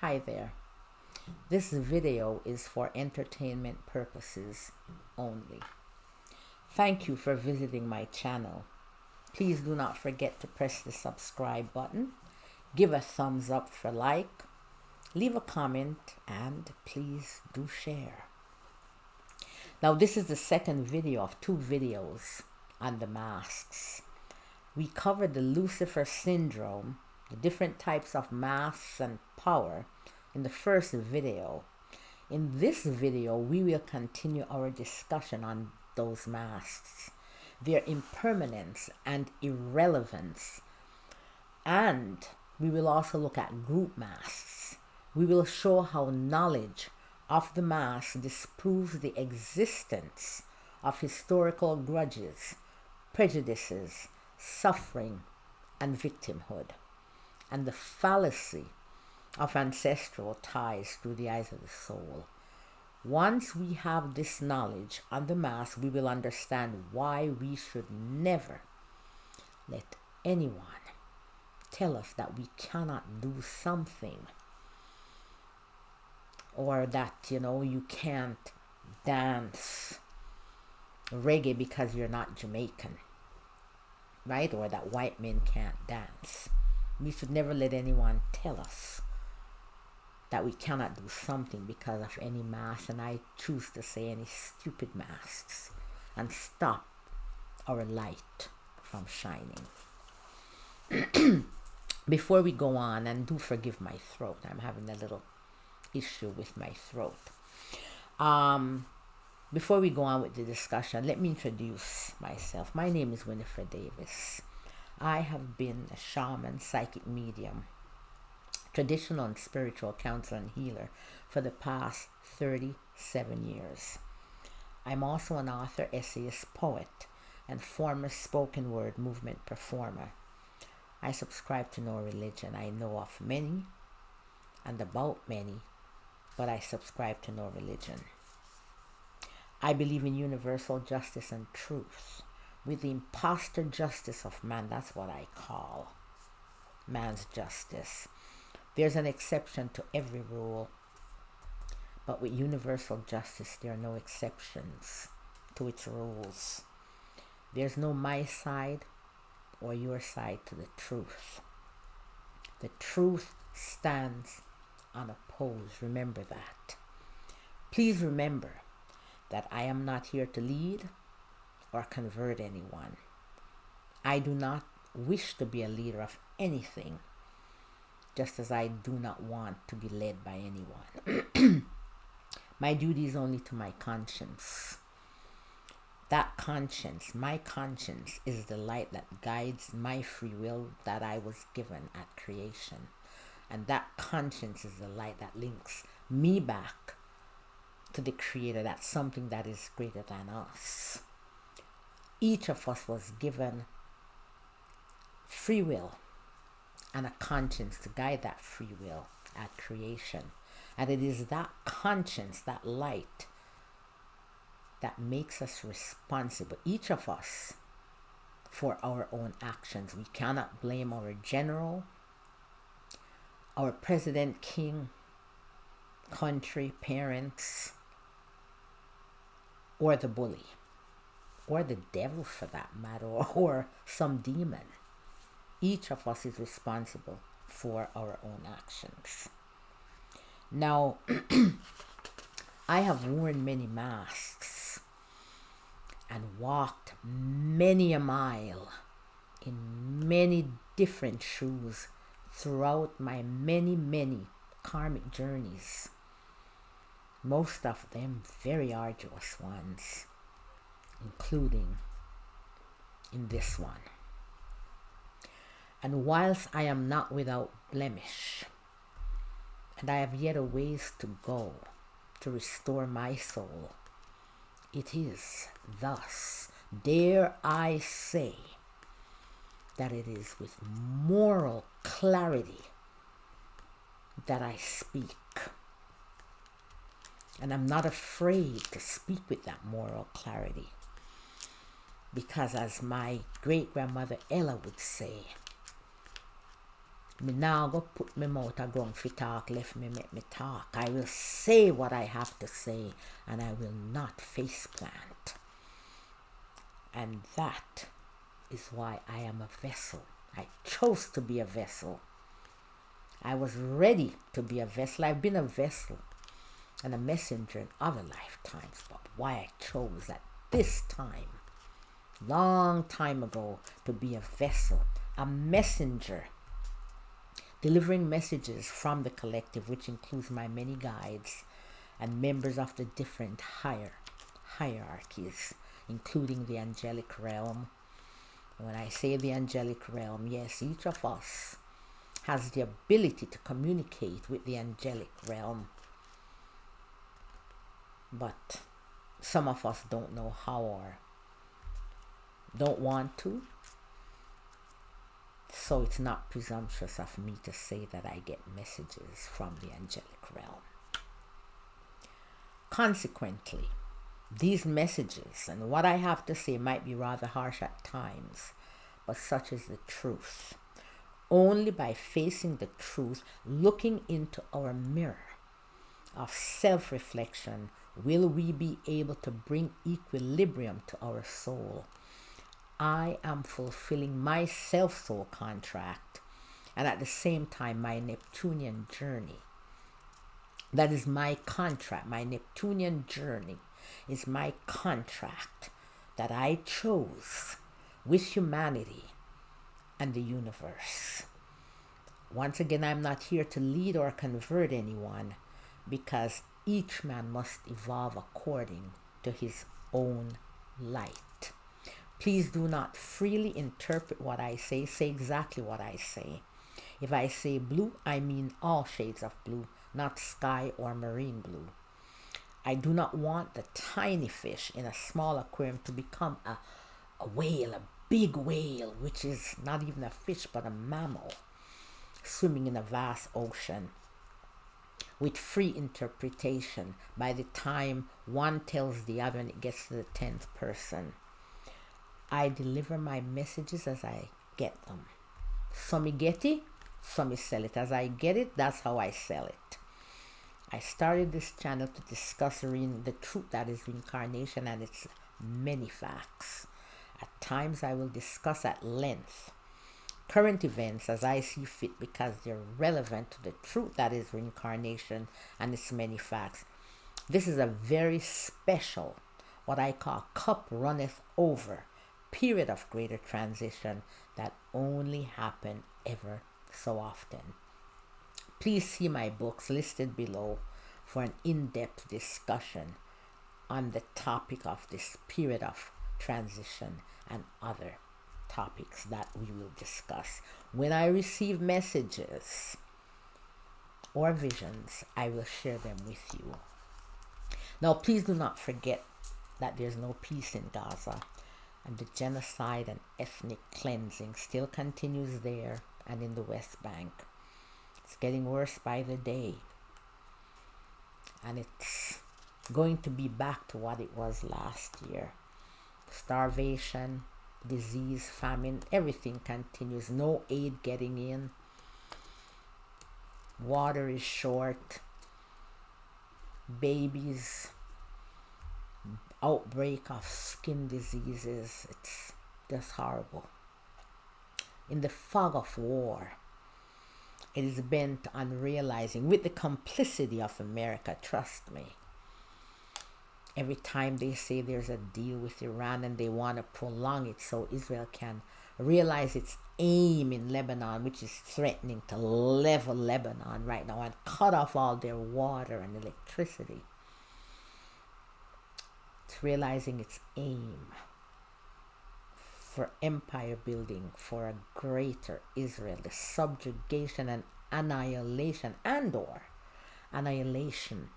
Hi there. This video is for entertainment purposes only. Thank you for visiting my channel. Please do not forget to press the subscribe button, give a thumbs up for like, leave a comment, and please do share. Now this is the second video of 2 videos on the masks. We covered the Lucifer Syndrome, the different types of masks and power in the first video. In this video, we will continue our discussion on those masks, their impermanence and irrelevance, and we will also look at group masks. We will show how knowledge of the mask disproves the existence of historical grudges, prejudices, suffering, and victimhood, and the fallacy of ancestral ties through the eyes of the soul. Once we have this knowledge on the mask, we will understand why we should never let anyone tell us that we cannot do something, or that, you can't dance reggae because you're not Jamaican, right? Or that white men can't dance. We should never let anyone tell us that we cannot do something because of any mask, and I choose to say any stupid masks, and stop our light from shining. Before we go on, and do forgive my throat, I'm having a little issue with my throat. Before we go on with the discussion, let me introduce myself. My name is Winifred Davis. I have been a shaman, psychic medium, traditional and spiritual counselor and healer for the past 37 years. I'm also an author, essayist, poet, and former spoken word movement performer. I subscribe to no religion. I know of many and about many, but I subscribe to no religion. I believe in universal justice and truth, with the imposter justice of man. That's what I call man's justice. There's an exception to every rule, but with universal justice, there are no exceptions to its rules. There's no my side or your side to the truth. The truth stands unopposed. Remember that. Please remember that I am not here to lead or convert anyone. I do not wish to be a leader of anything, just as I do not want to be led by anyone. My duty is only to my conscience. That conscience, my conscience, is the light that guides my free will that I was given at creation. And that conscience is the light that links me back to the Creator. That's something that is greater than us. Each of us was given free will and a conscience to guide that free will at creation. And it is that conscience, that light, that makes us responsible, each of us, for our own actions. We cannot blame our general, our president, king, country, parents, or the bully, or the devil for that matter, or some demon. Each of us is responsible for our own actions. Now, I have worn many masks and walked many a mile in many different shoes throughout my many karmic journeys. Most of them very arduous ones, including in this one. And whilst I am not without blemish, and I have yet a ways to go to restore my soul, it is thus, dare I say, that it is with moral clarity that I speak. And I'm not afraid to speak with that moral clarity, because as my great-grandmother Ella would say, Me now go put me mouth a ground fi talk, left me make me talk. I will say what I have to say, and I will not face plant. And that is why I am a vessel. I chose to be a vessel. I was ready to be a vessel. I've been a vessel and a messenger in other lifetimes, but why I chose at this time, long time ago, to be a vessel, a messenger, delivering messages from the collective, which includes my many guides and members of the different hierarchies, including the angelic realm. When I say the angelic realm, yes, each of us has the ability to communicate with the angelic realm, but some of us don't know how or don't want to. So it's not presumptuous of me to say that I get messages from the angelic realm. Consequently, these messages and what I have to say might be rather harsh at times, but such is the truth. Only by facing the truth, looking into our mirror of self-reflection, will we be able to bring equilibrium to our soul. I am fulfilling my self-soul contract, and at the same time my Neptunian journey. That is my contract. My Neptunian journey is my contract that I chose with humanity and the universe. Once again, I'm not here to lead or convert anyone, because each man must evolve according to his own light. Please do not freely interpret what I say. Say exactly what I say. If I say blue, I mean all shades of blue, not sky or marine blue. I do not want the tiny fish in a small aquarium to become a whale, a big whale, which is not even a fish but a mammal, swimming in a vast ocean with free interpretation by the time one tells the other and it gets to the 10th person. I deliver my messages as I get them. Some me get it, some me sell it. As I get it, that's how I sell it. I started this channel to discuss the truth that is reincarnation and its many facts. At times I will discuss at length current events as I see fit, because they're relevant to the truth that is reincarnation and its many facts. This is a very special, what I call cup runneth over, period of greater transition that only happen ever so often. Please see my books listed below for an in-depth discussion on the topic of this period of transition and other topics that we will discuss. When I receive messages or visions, I will share them with you. Now, please do not forget that there's no peace in Gaza, and the genocide and ethnic cleansing still continues there and in the West Bank. It's getting worse by the day, and it's going to be back to what it was last year. Starvation, disease, famine, everything continues. No aid getting in. Water is short. Babies, outbreak of skin diseases. It's just horrible. In the fog of war, it is bent on realizing, with the complicity of America, trust me, every time they say there's a deal with Iran and they want to prolong it so Israel can realize its aim in Lebanon, which is threatening to level Lebanon right now and cut off all their water and electricity. It's realizing its aim for empire building, for a greater Israel, the subjugation and annihilation and/or annihilation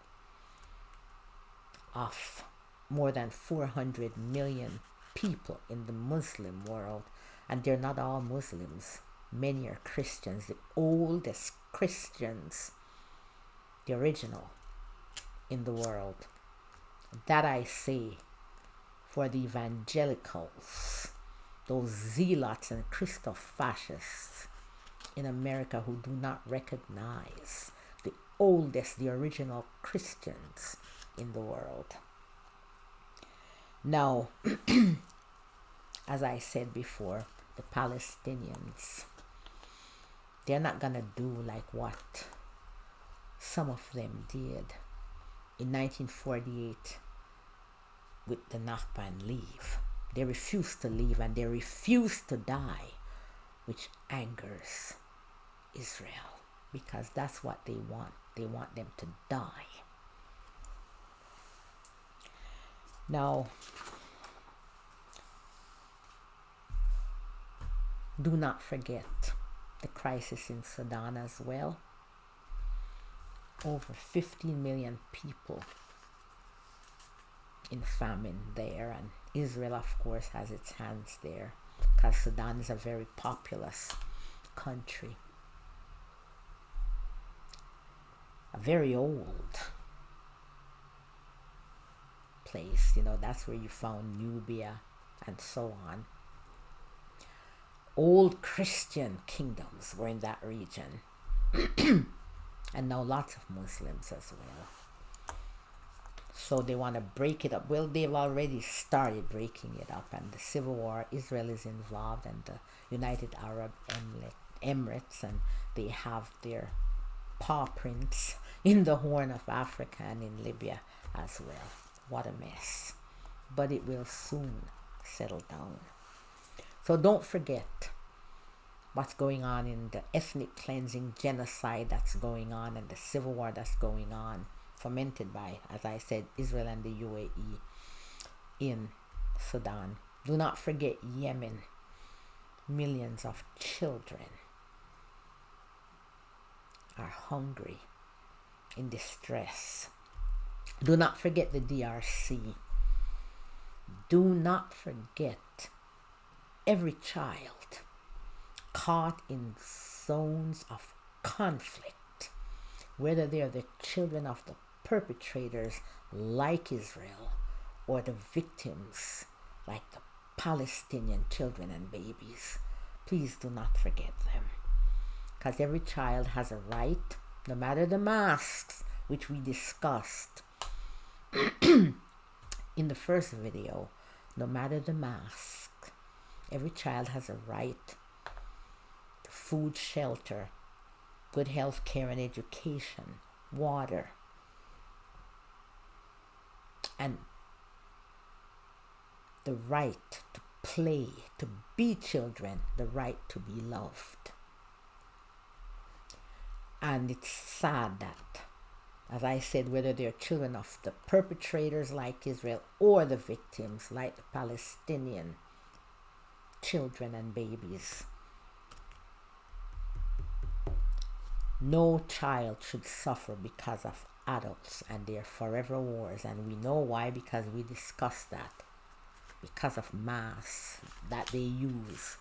of more than 400 million people in the Muslim world. And they're not all Muslims. Many are Christians, the oldest Christians, the original in the world. That I say for the evangelicals, those zealots and Christo-fascists in America who do not recognize the oldest, the original Christians in the world. Now, as I said before, the Palestinians, they're not going to do like what some of them did in 1948 with the Nakba and leave. They refused to leave and they refused to die, which angers Israel because that's what they want. They want them to die. Now, do not forget the crisis in Sudan as well. Over 15 million people in famine there, and Israel of course has its hands there because Sudan is a very populous country, a very old place. You know, that's where you found Nubia and so on. Old Christian kingdoms were in that region and now lots of Muslims as well. So they want to break it up. Well, they've already started breaking it up, and the civil war, Israel is involved, and the United Arab Emirates, and they have their paw prints in the Horn of Africa and in Libya as well. What a mess. But it will soon settle down. So don't forget what's going on in the ethnic cleansing genocide that's going on and the civil war that's going on, fomented by, as I said, Israel and the UAE in Sudan. Do not forget Yemen. Millions of children are hungry, in distress. Do not forget the DRC. Do not forget every child caught in zones of conflict, whether they are the children of the perpetrators like Israel or the victims like the Palestinian children and babies. Please do not forget them, because every child has a right, no matter the masks, which we discussed in the first video. No matter the mask, every child has a right to food, shelter, good health care and education, water, and the right to play, to be children, the right to be loved. And it's sad that, as I said, whether they're children of the perpetrators like Israel or the victims like the Palestinian children and babies, no child should suffer because of adults and their forever wars. And we know why, because we discussed that. Because of masks that they use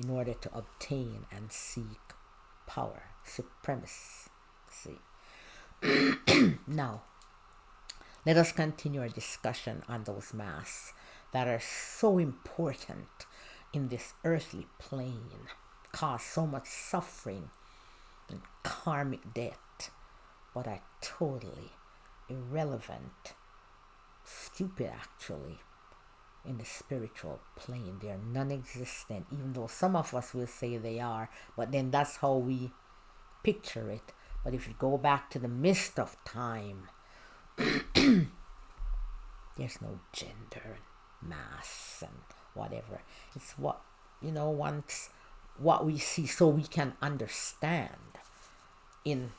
in order to obtain and seek power, supremacy. Now, let us continue our discussion on those masks that are so important in this earthly plane, cause so much suffering and karmic debt, but are totally irrelevant, stupid actually, in the spiritual plane. They are non-existent, even though some of us will say they are, but then that's how we picture it. But if you go back to the mist of time, there's no gender and mass and whatever. It's what, once what we see, so we can understand in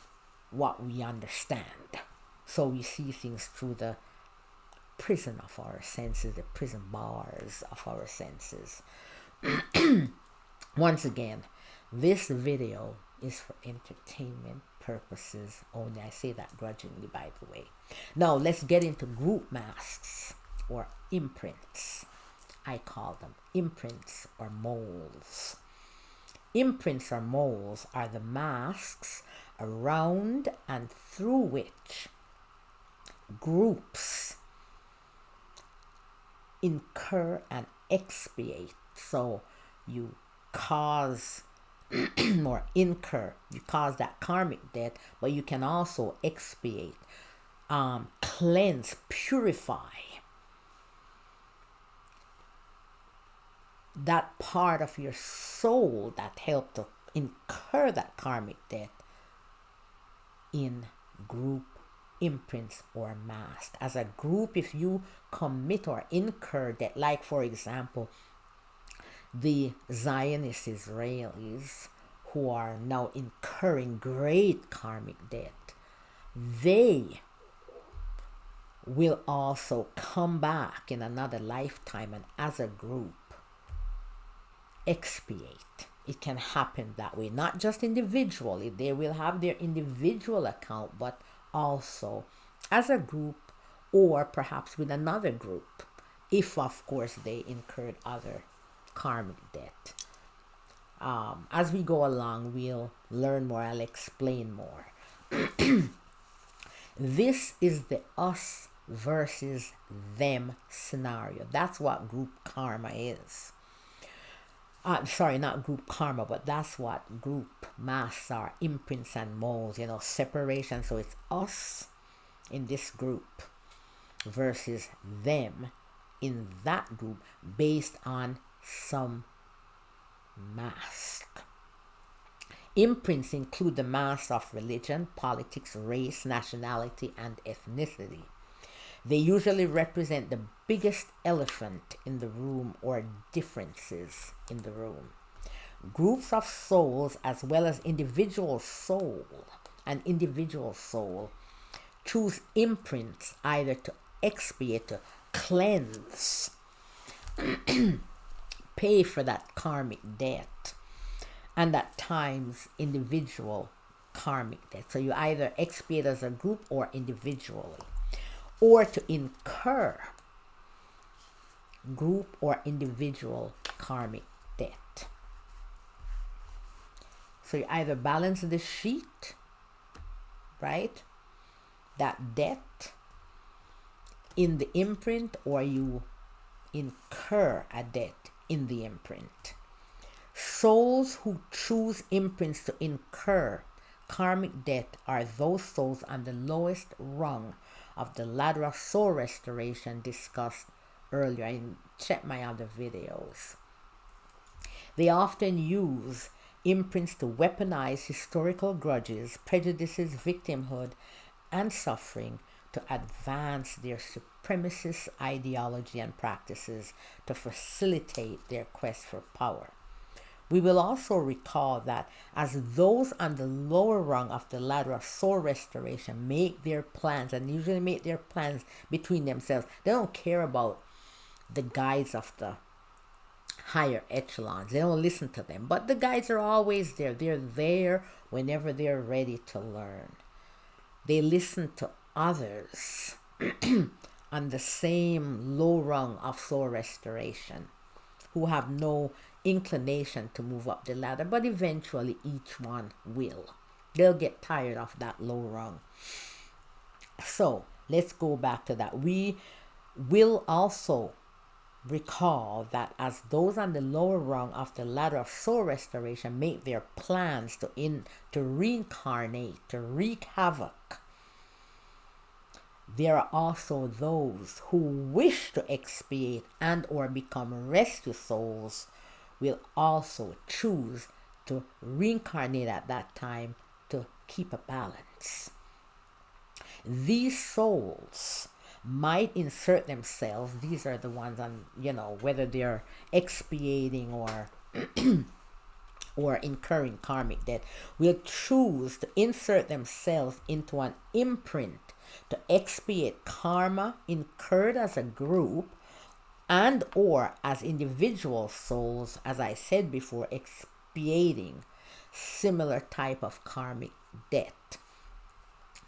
what we understand. So we see things through the prison of our senses, the prison bars of our senses. Once again, this video is for entertainment purposes only. I say that grudgingly, by the way. Now let's get into group masks or imprints. I call them imprints or moles. Imprints or moles are the masks around and through which groups incur and expiate. So you cause or incur. You cause that karmic debt, but you can also expiate, cleanse, purify that part of your soul that helped to incur that karmic debt in group imprints or mask. As a group, if you commit or incur debt, like for example, the Zionist Israelis who are now incurring great karmic debt, they will also come back in another lifetime and as a group expiate. It can happen that way, not just individually. They will have their individual account, but also as a group or perhaps with another group, if of course they incurred other karmic debt. As we go along, we'll learn more. I'll explain more. This is the us versus them scenario. That's what group karma is. Sorry, not group karma, but that's what group masks are, imprints and molds, separation. So it's us in this group versus them in that group based on some mask. Imprints include the masks of religion, politics, race, nationality, and ethnicity. They usually represent the biggest elephant in the room or differences in the room. Groups of souls as well as individual soul choose imprints either to expiate, to cleanse, pay for that karmic debt, and at times individual karmic debt. So you either expiate as a group or individually, or to incur group or individual karmic debt. So you either balance the sheet, right, that debt in the imprint, or you incur a debt in the imprint. Souls who choose imprints to incur karmic debt are those souls on the lowest rung of the ladder of soul restoration discussed earlier. I checked my other videos. They often use imprints to weaponize historical grudges, prejudices, victimhood, and suffering to advance their supremacist ideology and practices to facilitate their quest for power. We will also recall that as those on the lower rung of the ladder of soul restoration make their plans, and usually make their plans between themselves, they don't care about the guides of the higher echelons. They don't listen to them. But the guides are always there. They're there whenever they're ready to learn. They listen to others on the same low rung of soul restoration who have no inclination to move up the ladder, but eventually each one will. They'll get tired of that low rung. So let's go back to that. We will also recall that as those on the lower rung of the ladder of soul restoration make their plans to reincarnate, to wreak havoc, there are also those who wish to expiate and or become rescue souls will also choose to reincarnate at that time to keep a balance. These souls might insert themselves, these are the ones on, whether they're expiating or incurring karmic debt, will choose to insert themselves into an imprint to expiate karma incurred as a group and or as individual souls, as I said before, expiating similar type of karmic debt.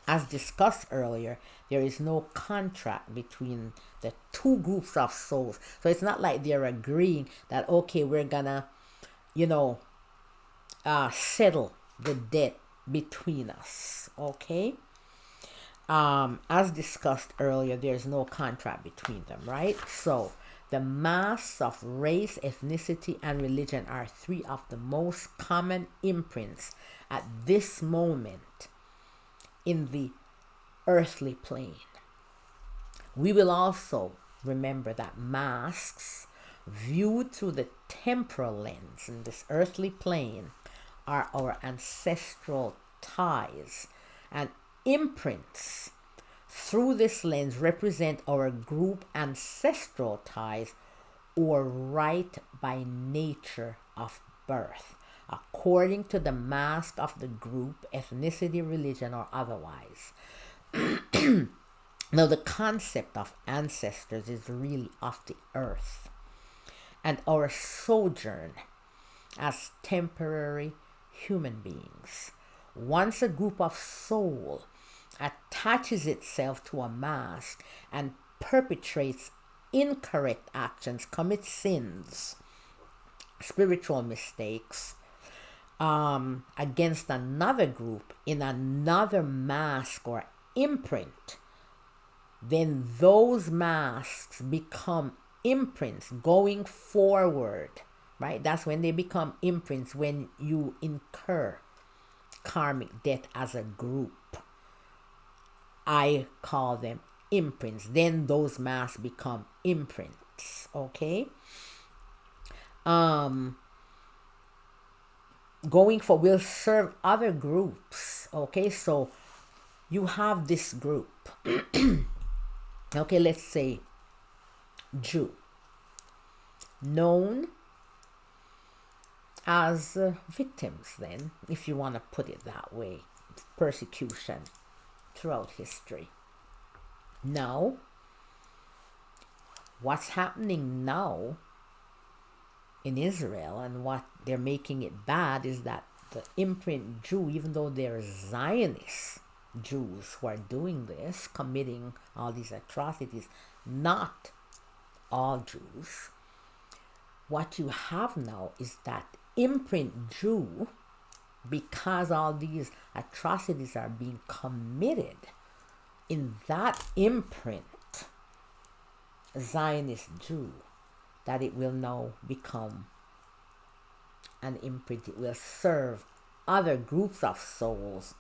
As discussed earlier, there is no contract between the two groups of souls. So it's not like they're agreeing that, okay, we're gonna, settle the debt between us, okay? As discussed earlier, there's no contract between them, right? So The masks of race, ethnicity, and religion are three of the most common imprints at this moment in the earthly plane. We will also remember that masks viewed through the temporal lens in this earthly plane are our ancestral ties, and imprints through this lens represent our group ancestral ties or right by nature of birth, according to the mask of the group, ethnicity, religion, or otherwise. Now, the concept of ancestors is really of the earth and our sojourn as temporary human beings. Once a group of soul attaches itself to a mask and perpetrates incorrect actions, commits sins, spiritual mistakes against another group in another mask or imprint, then those masks become imprints going forward, right? That's when they become imprints, when you incur karmic debt as a group. I call them imprints. Then those masks become imprints, okay? Going for will serve other groups, okay? So you have this group. Okay, let's say Jew, known as victims, then, if you want to put it that way, persecution throughout history. Now, what's happening now in Israel and what they're making it bad is that the imprint Jew, even though they're Zionist Jews who are doing this, committing all these atrocities, not all Jews. What you have now is that imprint Jew, because all these atrocities are being committed in that imprint, Zionist Jew, that it will now become an imprint. It will serve other groups of souls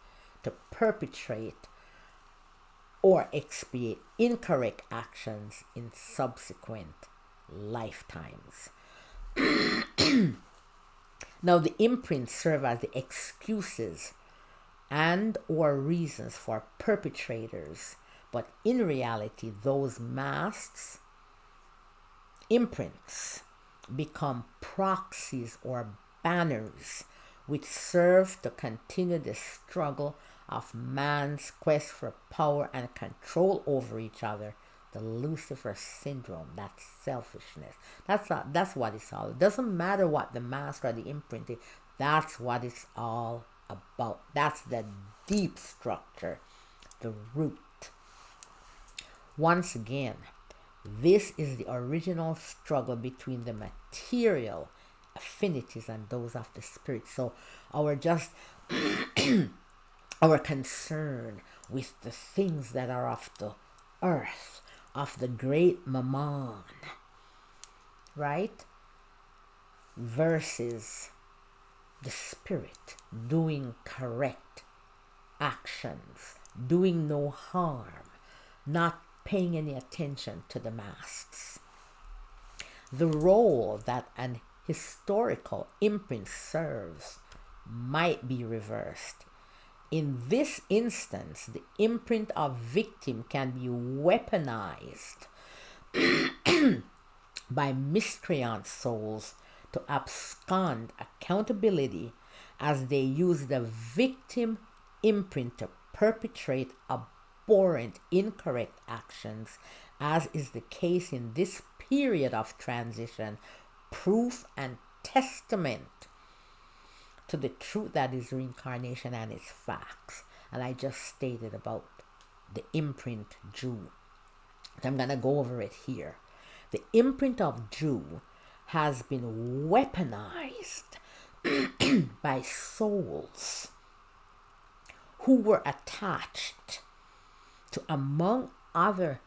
to perpetrate or expiate incorrect actions in subsequent lifetimes. Now, the imprints serve as the excuses and or reasons for perpetrators, but in reality, those masks, imprints, become proxies or banners which serve to continue the struggle of man's quest for power and control over each other, the Lucifer Syndrome, that selfishness. That's what it's all. It doesn't matter what the mask or the imprint is. That's what it's all about. That's the deep structure, the root. Once again, this is the original struggle between the material affinities and those of the spirit. So our just our concern with the things that are of the earth, of the great mammon, right? Versus the spirit doing correct actions, doing no harm, not paying any attention to the masks. The role that an historical imprint serves might be reversed. In this instance, the imprint of victim can be weaponized by miscreant souls to abscond accountability as they use the victim imprint to perpetrate abhorrent, incorrect actions, as is the case in this period of transition, proof and testament to the truth that is reincarnation and its facts. And I just stated about the imprint Jew. I'm going to go over it here. The imprint of Jew has been weaponized by souls who were attached to, among other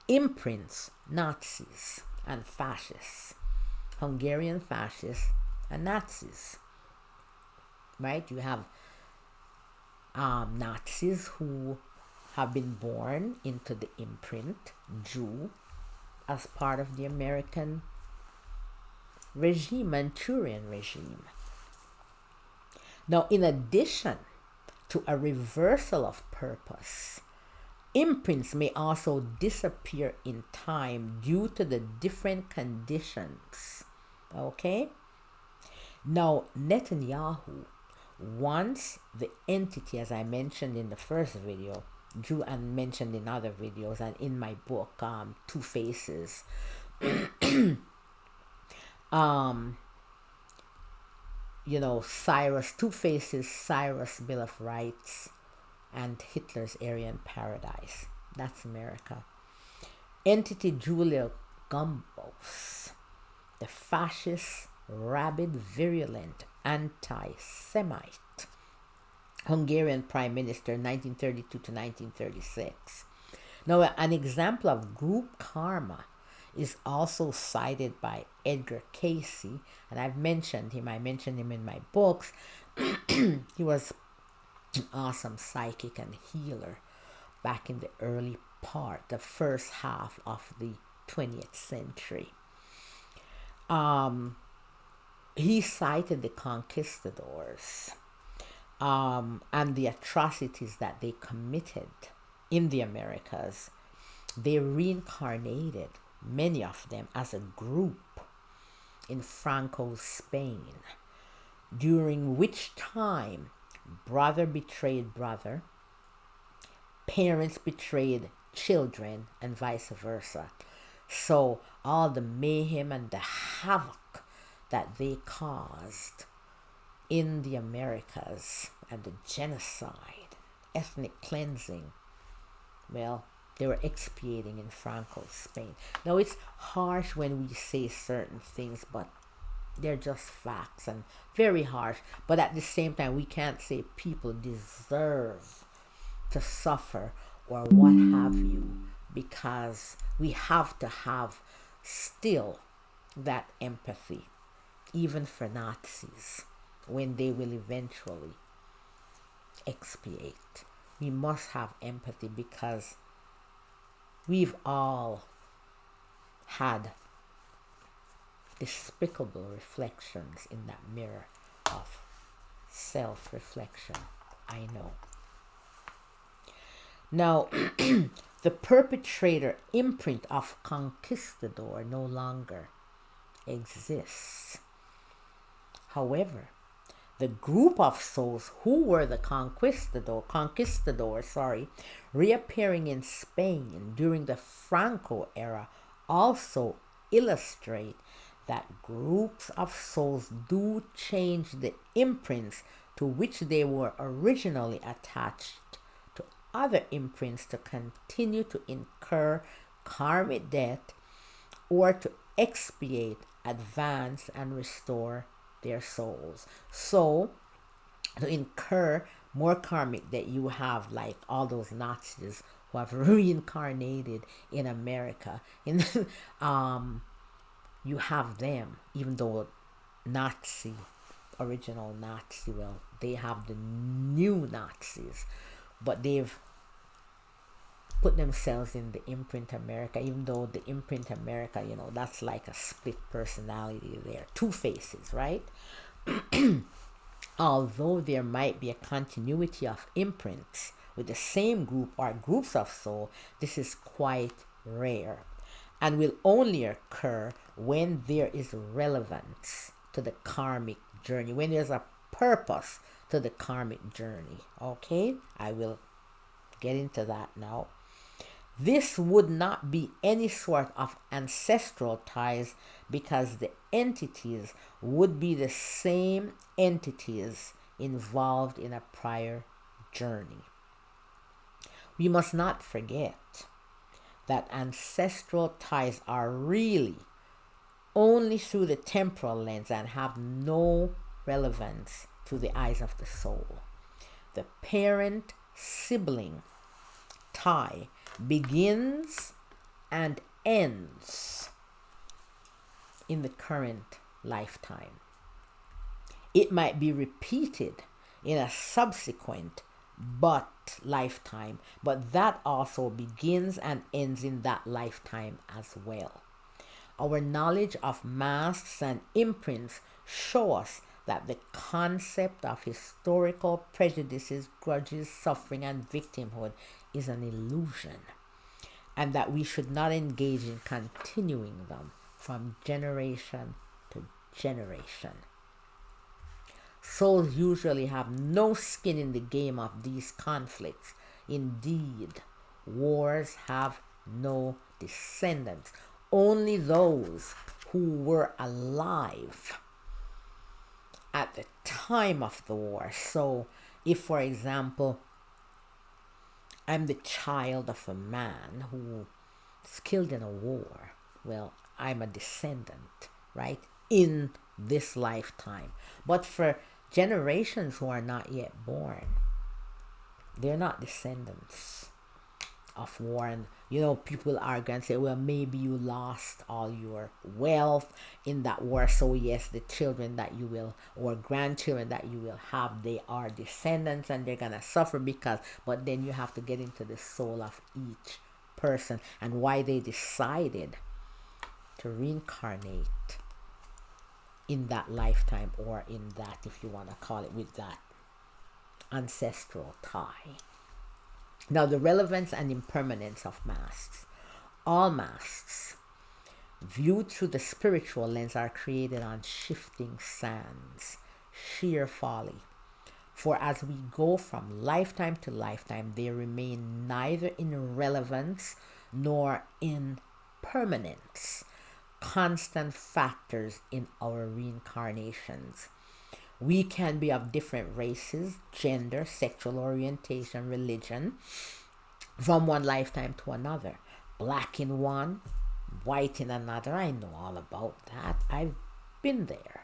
imprints, Nazis. and fascists, Hungarian fascists and Nazis, right? You have Nazis who have been born into the imprint Jew as part of the American regime, Manchurian regime. Now, in addition to a reversal of purpose, imprints may also disappear in time due to the different conditions. Okay? Now, Netanyahu, once the entity, as I mentioned in the first video, drew and mentioned in other videos and in my book, Two Faces, Cyrus, Two Faces, Cyrus Bill of Rights, and Hitler's Aryan Paradise. That's America. Entity Julia Gumbos, the fascist, rabid, virulent, anti-Semite Hungarian Prime Minister 1932 to 1936. Now, an example of group karma is also cited by Edgar Casey, and I mentioned him in my books. He was an awesome psychic and healer back in the first half of the 20th century. He cited the conquistadors and the atrocities that they committed in the Americas. They reincarnated, many of them, as a group in Franco's Spain, during which time brother betrayed brother, parents betrayed children, and vice versa. So all the mayhem and the havoc that they caused in the Americas and the genocide, ethnic cleansing, well, they were expiating in Franco's Spain. Now, it's harsh when we say certain things, but they're just facts and very harsh. But at the same time, we can't say people deserve to suffer or what have you, because we have to have still that empathy, even for Nazis, when they will eventually expiate. We must have empathy because we've all had despicable reflections in that mirror of self-reflection. I know. Now, the perpetrator imprint of conquistador no longer exists. However, the group of souls who were the conquistadors, reappearing in Spain during the Franco era also illustrate that groups of souls do change the imprints to which they were originally attached to other imprints to continue to incur karmic debt or to expiate, advance, and restore their souls. So, to incur more karmic debt, you have like all those Nazis who have reincarnated in America. You have them, even though original Nazi, well, they have the new Nazis, but they've put themselves in the imprint America, even though the imprint America, that's like a split personality there. Two faces, right? Although there might be a continuity of imprints with the same group or groups of soul, this is quite rare and will only occur when there is relevance to the karmic journey, when there's a purpose to the karmic journey. Okay, I will get into that now. This would not be any sort of ancestral ties because the entities would be the same entities involved in a prior journey. We must not forget that ancestral ties are really only through the temporal lens and have no relevance to the eyes of the soul. The parent-sibling tie begins and ends in the current lifetime. It might be repeated in a subsequent lifetime, but that also begins and ends in that lifetime as well. Our knowledge of masks and imprints show us that the concept of historical prejudices, grudges, suffering, and victimhood is an illusion, and that we should not engage in continuing them from generation to generation. Souls usually have no skin in the game of these conflicts. Indeed, wars have no descendants. Only those who were alive at the time of the war. So, if, for example, I'm the child of a man who was killed in a war, well, I'm a descendant, right, in this lifetime. But for generations who are not yet born, they're not descendants of war. And people argue and say, well, maybe you lost all your wealth in that war, so yes, the children that you will, or grandchildren that you will have, they are descendants and they're gonna suffer because. But then you have to get into the soul of each person and why they decided to reincarnate in that lifetime, or in that, if you want to call it, with that ancestral tie. Now, the relevance and impermanence of masks. All masks, viewed through the spiritual lens, are created on shifting sands, sheer folly. For as we go from lifetime to lifetime, they remain neither in relevance nor in permanence, constant factors in our reincarnations. We can be of different races, gender, sexual orientation, religion, from one lifetime to another. Black in one, white in another. I know all about that. I've been there.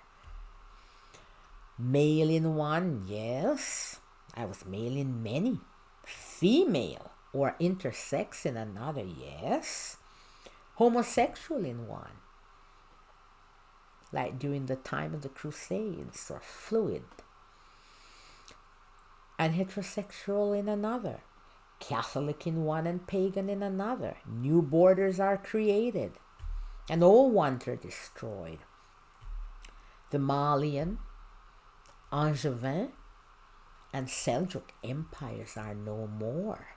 Male in one, yes. I was male in many. Female or intersex in another, yes. Homosexual in one, like during the time of the Crusades, or fluid. And heterosexual in another. Catholic in one and pagan in another. New borders are created and old ones are destroyed. The Malian, Angevin, and Seljuk empires are no more.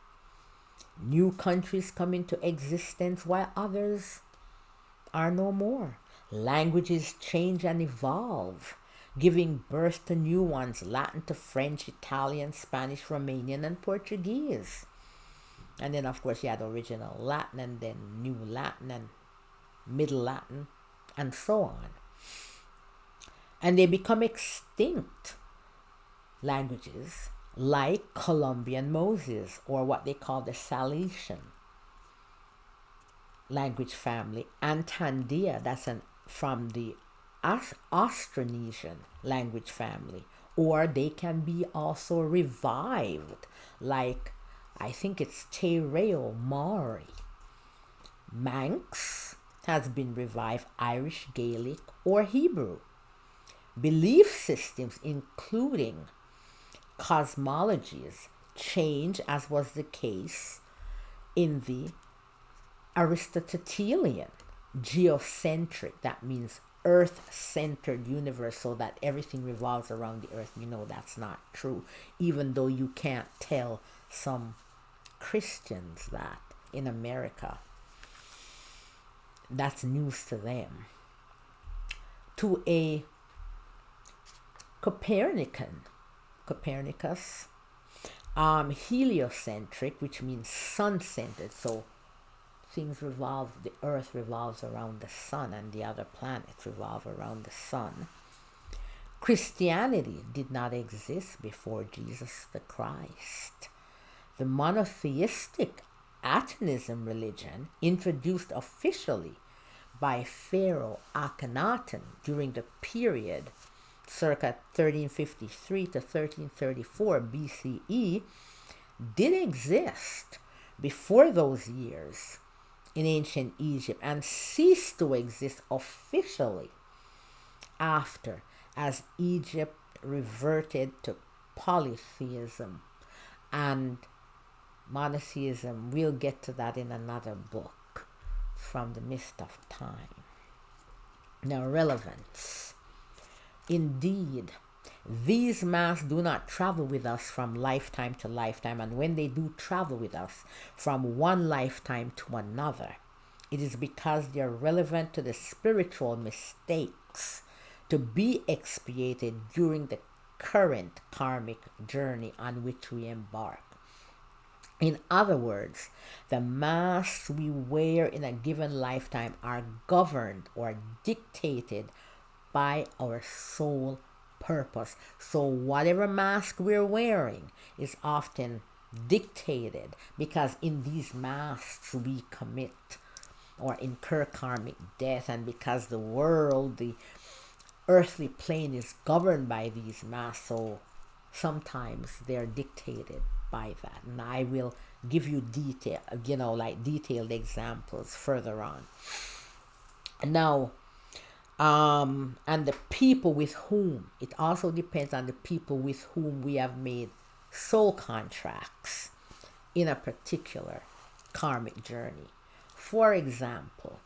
New countries come into existence while others are no more. Languages change and evolve, giving birth to new ones, Latin to French, Italian, Spanish, Romanian, and Portuguese. And then, of course, you had original Latin, and then New Latin, and Middle Latin, and so on. And they become extinct languages like Colombian Moses, or what they call the Salesian language family, and Tandia, that's from the Austronesian language family. Or they can be also revived, like I think it's Tereo Maori. Manx has been revived, Irish, Gaelic, or Hebrew. Belief systems, including cosmologies, change, as was the case in the Aristotelian geocentric, that means earth-centered universe, so that everything revolves around the earth. That's not true, even though you can't tell some Christians that in America. That's news to them. To a Copernicus, heliocentric, which means sun-centered, so things revolve, the earth revolves around the sun and the other planets revolve around the sun. Christianity did not exist before Jesus the Christ. The monotheistic Atonism religion, introduced officially by Pharaoh Akhenaten during the period circa 1353 to 1334 BCE, did exist before those years in ancient Egypt and ceased to exist officially after, as Egypt reverted to polytheism and monotheism. We'll get to that in another book, From the Mist of Time. Now, relevance. Indeed, these masks do not travel with us from lifetime to lifetime, and when they do travel with us from one lifetime to another, it is because they are relevant to the spiritual mistakes to be expiated during the current karmic journey on which we embark. In other words, the masks we wear in a given lifetime are governed or dictated by our soul purpose. So whatever mask we're wearing is often dictated because in these masks we commit or incur karmic death, and because the world, the earthly plane, is governed by these masks, so sometimes they're dictated by that. And I will give you detailed examples further on. Now, and the people with whom, it also depends on the people with whom we have made soul contracts in a particular karmic journey. For example,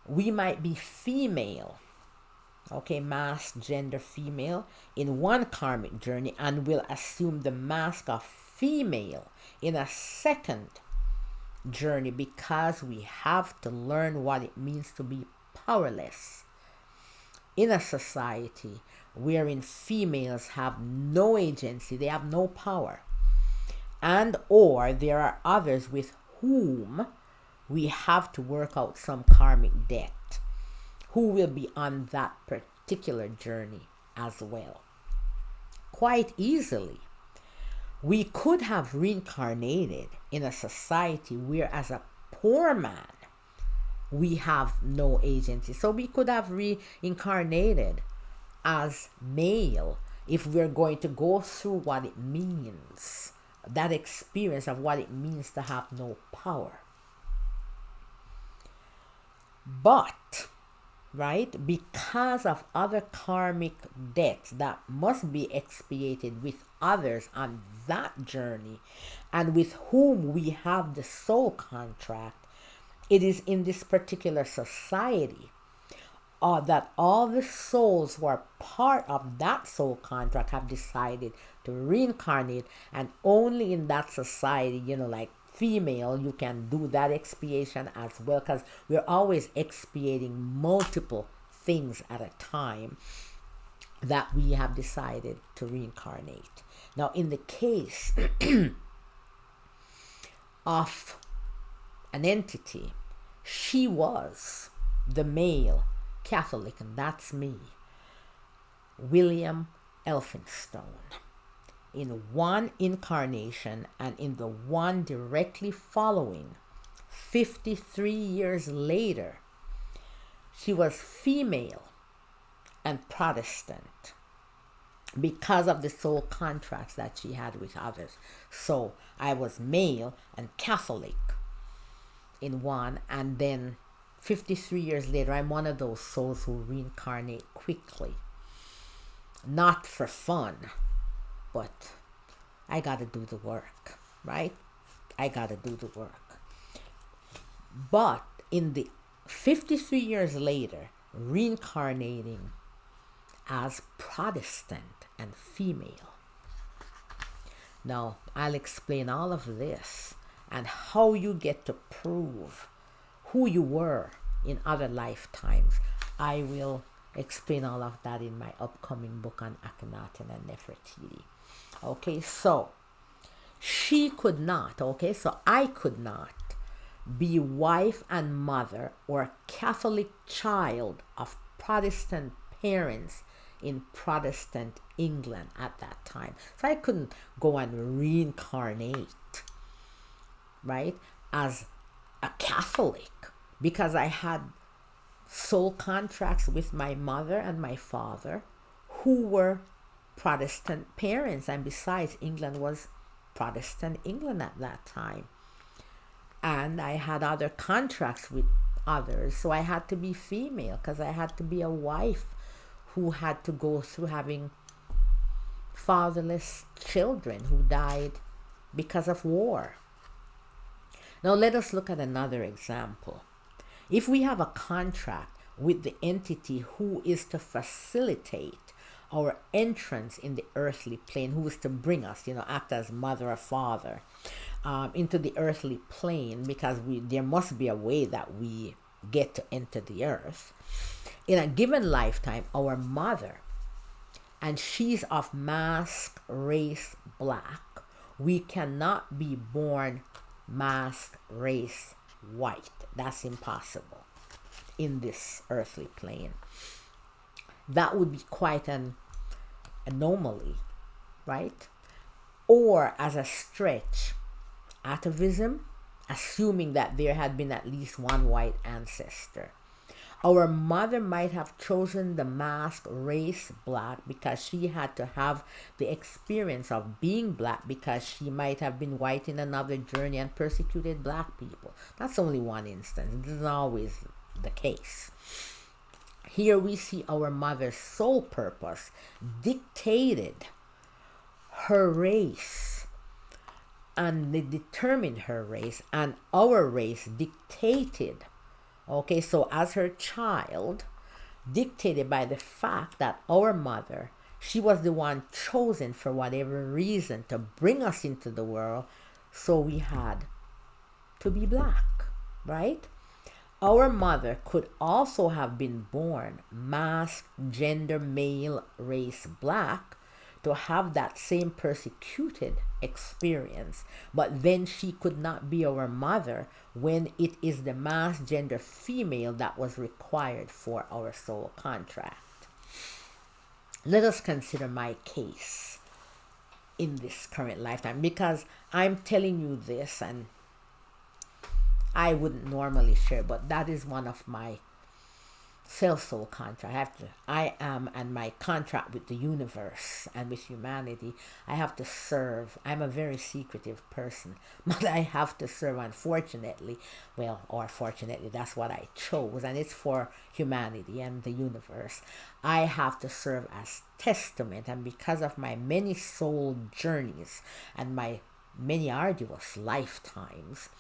we might be female, mask, gender, female, in one karmic journey, and will assume the mask of female in a second journey because we have to learn what it means to be powerless in a society wherein females have no agency, they have no power, and or there are others with whom we have to work out some karmic debt who will be on that particular journey as well. Quite easily, we could have reincarnated in a society where, as a poor man, we have no agency. So we could have reincarnated as male if we're going to go through what it means, that experience of what it means to have no power. But, right, because of other karmic debts that must be expiated with others on that journey and with whom we have the soul contract, it is in this particular society that all the souls who are part of that soul contract have decided to reincarnate, and only in that society, like female, you can do that expiation as well, because we're always expiating multiple things at a time that we have decided to reincarnate. Now, in the case of an entity, she was the male Catholic, and that's me, William Elphinstone. In one incarnation and in the one directly following, 53 years later, she was female and Protestant because of the soul contracts that she had with others. So I was male and Catholic in one, and then 53 years later, I'm one of those souls who reincarnate quickly. Not for fun, but I got to do the work, right? I got to do the work. But in the 53 years later, reincarnating as Protestant and female. Now, I'll explain all of this and how you get to prove who you were in other lifetimes. I will explain all of that in my upcoming book on Akhenaten and Nefertiti. Okay, so she could not, so I could not be wife and mother or Catholic child of Protestant parents in Protestant England at that time. So I couldn't go and reincarnate, right, as a Catholic, because I had soul contracts with my mother and my father who were Protestant parents, and besides, England was Protestant England at that time. And I had other contracts with others, so I had to be female because I had to be a wife who had to go through having fatherless children who died because of war. Now let us look at another example. If we have a contract with the entity who is to facilitate our entrance in the earthly plane, who is to bring us, act as mother or father into the earthly plane, because there must be a way that we get to enter the earth. In a given lifetime, our mother, and she's of mask race black, we cannot be born mask race white. That's impossible in this earthly plane. That would be quite an anomaly, right? Or as a stretch, atavism, assuming that there had been at least one white ancestor. Our mother might have chosen the mask race black because she had to have the experience of being black, because she might have been white in another journey and persecuted black people. That's only one instance. This is always the case. Here we see our mother's sole purpose dictated her race, and they determined her race, and our race dictated. Okay, so as her child, dictated by the fact that our mother, she was the one chosen for whatever reason to bring us into the world, so we had to be black, right? Our mother could also have been born masked, gender, male, race, black, to have that same persecuted experience, but then she could not be our mother when it is the masked gender female that was required for our soul contract. Let us consider my case in this current lifetime, because I'm telling you this and I wouldn't normally share, but that is one of my self-soul contract. I am, and my contract with the universe and with humanity, I have to serve. I'm a very secretive person, but I have to serve, unfortunately. Well, or fortunately, that's what I chose, and it's for humanity and the universe. I have to serve as testament, and because of my many soul journeys and my many arduous lifetimes,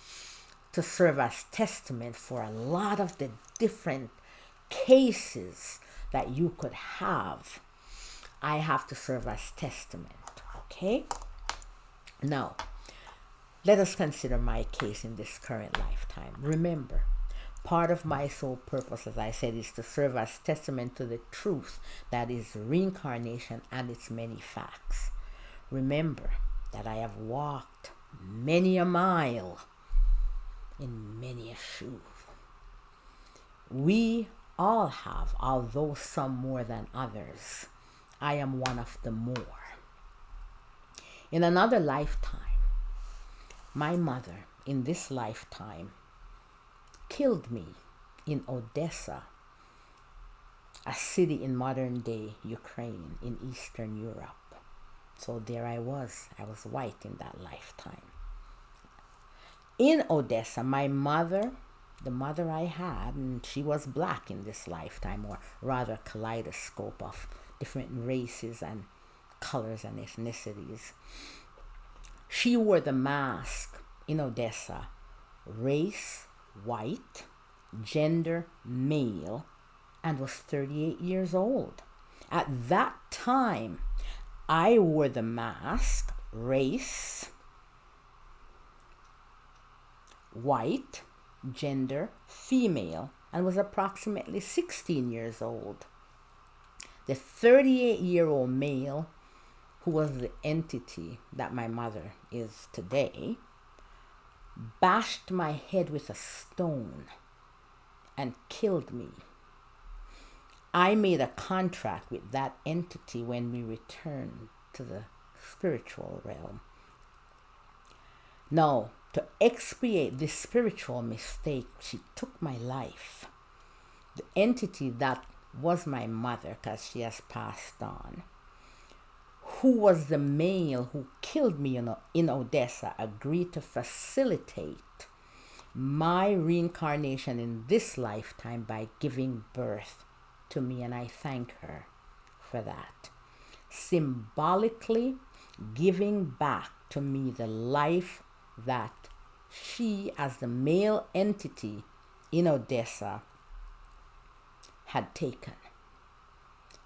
to serve as testament for a lot of the different cases that you could have. I have to serve as testament. Okay? Now, let us consider my case in this current lifetime. Remember, part of my soul purpose, as I said, is to serve as testament to the truth that is reincarnation and its many facts. Remember that I have walked many a mile in many a shoe. We all have, although some more than others. I am one of the more. In another lifetime, my mother, in this lifetime, killed me in Odessa, a city in modern-day Ukraine in Eastern Europe. So there I was white in that lifetime. In Odessa, my mother, the mother I had, and she was black in this lifetime, or rather a kaleidoscope of different races and colors and ethnicities. She wore the mask in Odessa, race white, gender male, and was 38 years old. At that time, I wore the mask, race white, gender female, and was approximately 16 years old. The 38-year-old male, who was the entity that my mother is today, bashed my head with a stone and killed me. I made a contract with that entity when we returned to the spiritual realm. Now, to expiate this spiritual mistake, she took my life. The entity that was my mother, because she has passed on, who was the male who killed me in Odessa, agreed to facilitate my reincarnation in this lifetime by giving birth to me, and I thank her for that. Symbolically giving back to me the life that she, as the male entity in Odessa, had taken.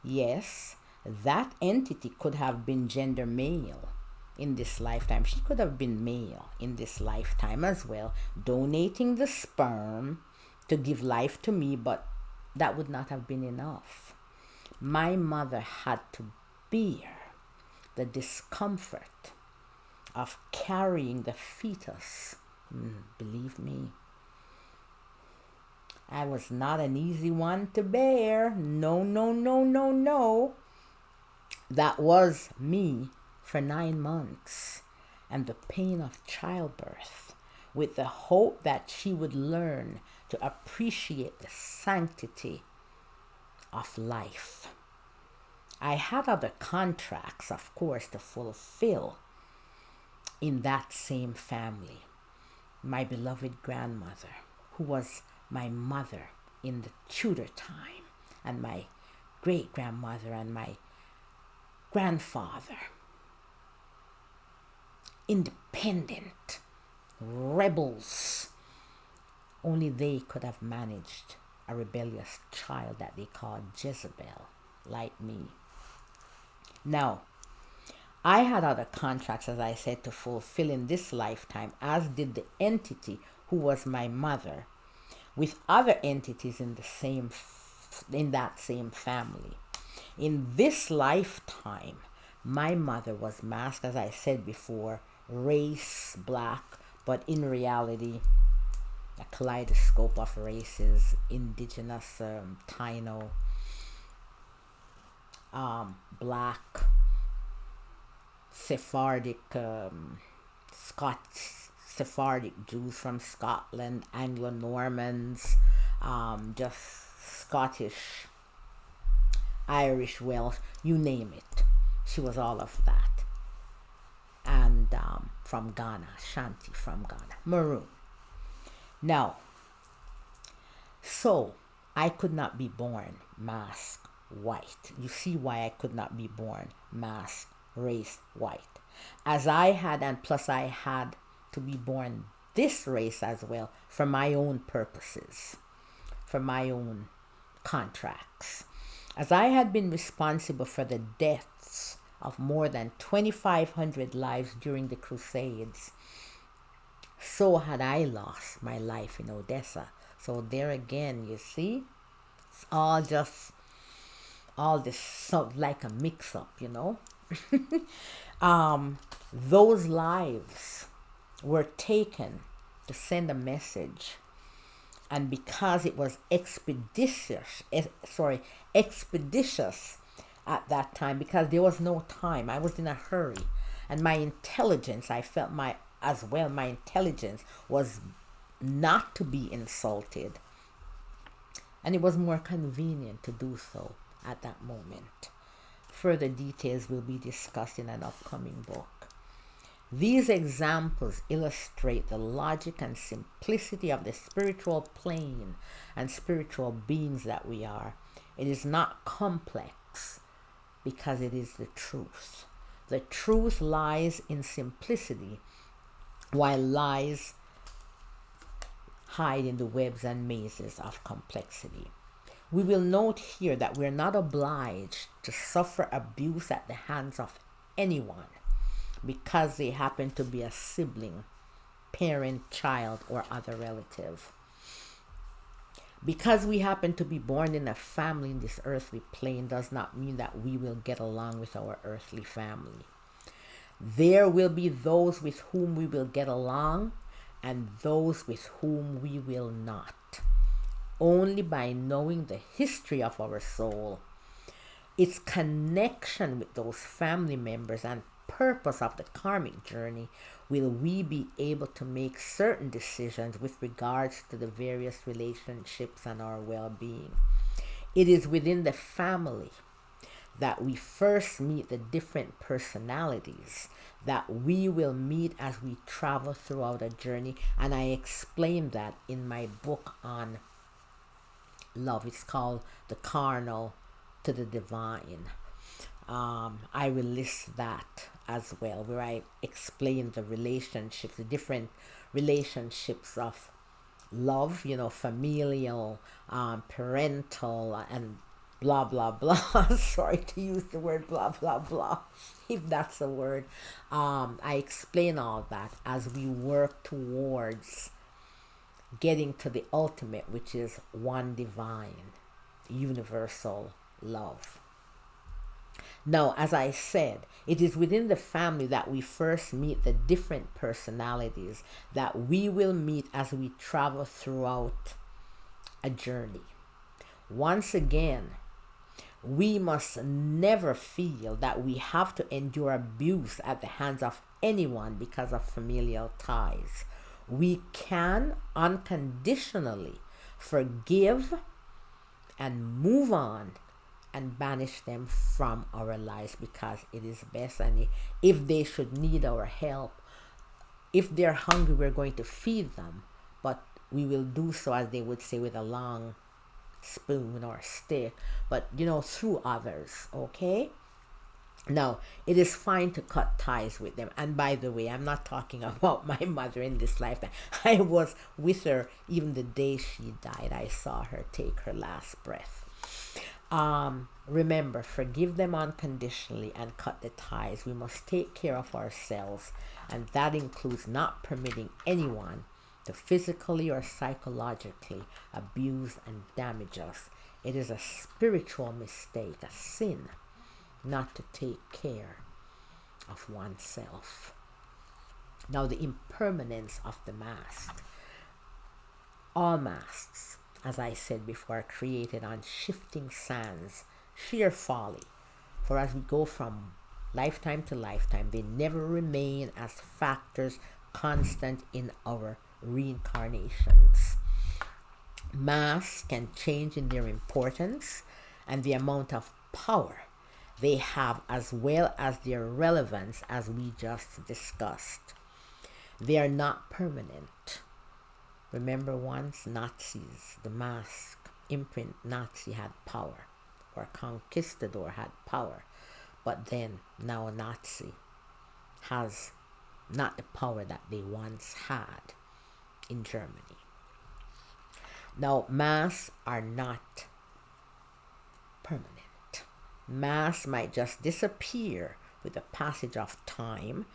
Yes, that entity could have been gender male in this lifetime. She could have been male in this lifetime as well, donating the sperm to give life to me, but that would not have been enough. My mother had to bear the discomfort of carrying the fetus. Believe me, I was not an easy one to bear. No, no, no, no, no. That was me for 9 months, and the pain of childbirth, with the hope that she would learn to appreciate the sanctity of life. I had other contracts, of course, to fulfill in that same family. My beloved grandmother, who was my mother in the Tudor time, and my great-grandmother and my grandfather. Independent rebels. Only they could have managed a rebellious child that they called Jezebel, like me. Now, I had other contracts, as I said, to fulfill in this lifetime, as did the entity who was my mother, with other entities in that same family. In this lifetime, my mother was masked, as I said before, race, black, but in reality, a kaleidoscope of races, indigenous, Taino, black, Sephardic, Sephardic Jews from Scotland, Anglo-Normans, just Scottish, Irish, Welsh, you name it. She was all of that. And from Ghana, Shanti from Ghana, maroon. Now, so I could not be born masked white. You see why I could not be born masked race white. As I had, and plus I had to be born this race as well for my own purposes, for my own contracts. As I had been responsible for the deaths of more than 2,500 lives during the Crusades, so had I lost my life in Odessa. So there again, you see, it's all this like a mix-up, you know. Those lives were taken to send a message, and because it was expeditious at that time, because there was no time, I was in a hurry, and my intelligence, I felt my intelligence was not to be insulted, and it was more convenient to do so at that moment. Further details will be discussed in an upcoming book. These examples illustrate the logic and simplicity of the spiritual plane and spiritual beings that we are. It is not complex because it is the truth. The truth lies in simplicity, while lies hide in the webs and mazes of complexity. We will note here that we are not obliged to suffer abuse at the hands of anyone because they happen to be a sibling, parent, child, or other relative. Because we happen to be born in a family in this earthly plane does not mean that we will get along with our earthly family. There will be those with whom we will get along and those with whom we will not. Only by knowing the history of our soul, its connection with those family members, and purpose of the karmic journey will we be able to make certain decisions with regards to the various relationships and our well-being. It is within the family that we first meet the different personalities that we will meet as we travel throughout a journey. And I explained that in my book on love. It's called The Carnal to the Divine. I will list that as well, where I explain the relationships, the different relationships of love, familial, parental, and blah, blah, blah. Sorry to use the word blah, blah, blah, if that's a word. I explain all that as we work towards getting to the ultimate, which is one divine, universal love. Now, as I said, it is within the family that we first meet the different personalities that we will meet as we travel throughout a journey. Once again, we must never feel that we have to endure abuse at the hands of anyone because of familial ties. We can unconditionally forgive and move on and banish them from our lives because it is best. And if they should need our help, if they're hungry, we're going to feed them, but we will do so, as they would say, with a long spoon or stick, but through others. Okay, now it is fine to cut ties with them. And by the way, I'm not talking about my mother in this lifetime. I was with her even the day she died. I saw her take her last breath. Remember, forgive them unconditionally and cut the ties. We must take care of ourselves, and that includes not permitting anyone to physically or psychologically abuse and damage us. It is a spiritual mistake, a sin, not to take care of oneself. Now, the impermanence of the mask. All masks, as I said before, are created on shifting sands, sheer folly. For as we go from lifetime to lifetime, they never remain as factors constant in our reincarnations. Masks can change in their importance and the amount of power they have, as well as their relevance, as we just discussed. They are not permanent. Remember, once Nazis, the mask imprint Nazi had power, or conquistador had power, but then now a Nazi has not the power that they once had in Germany. Now, masks are not permanent. Masks might just disappear with the passage of time,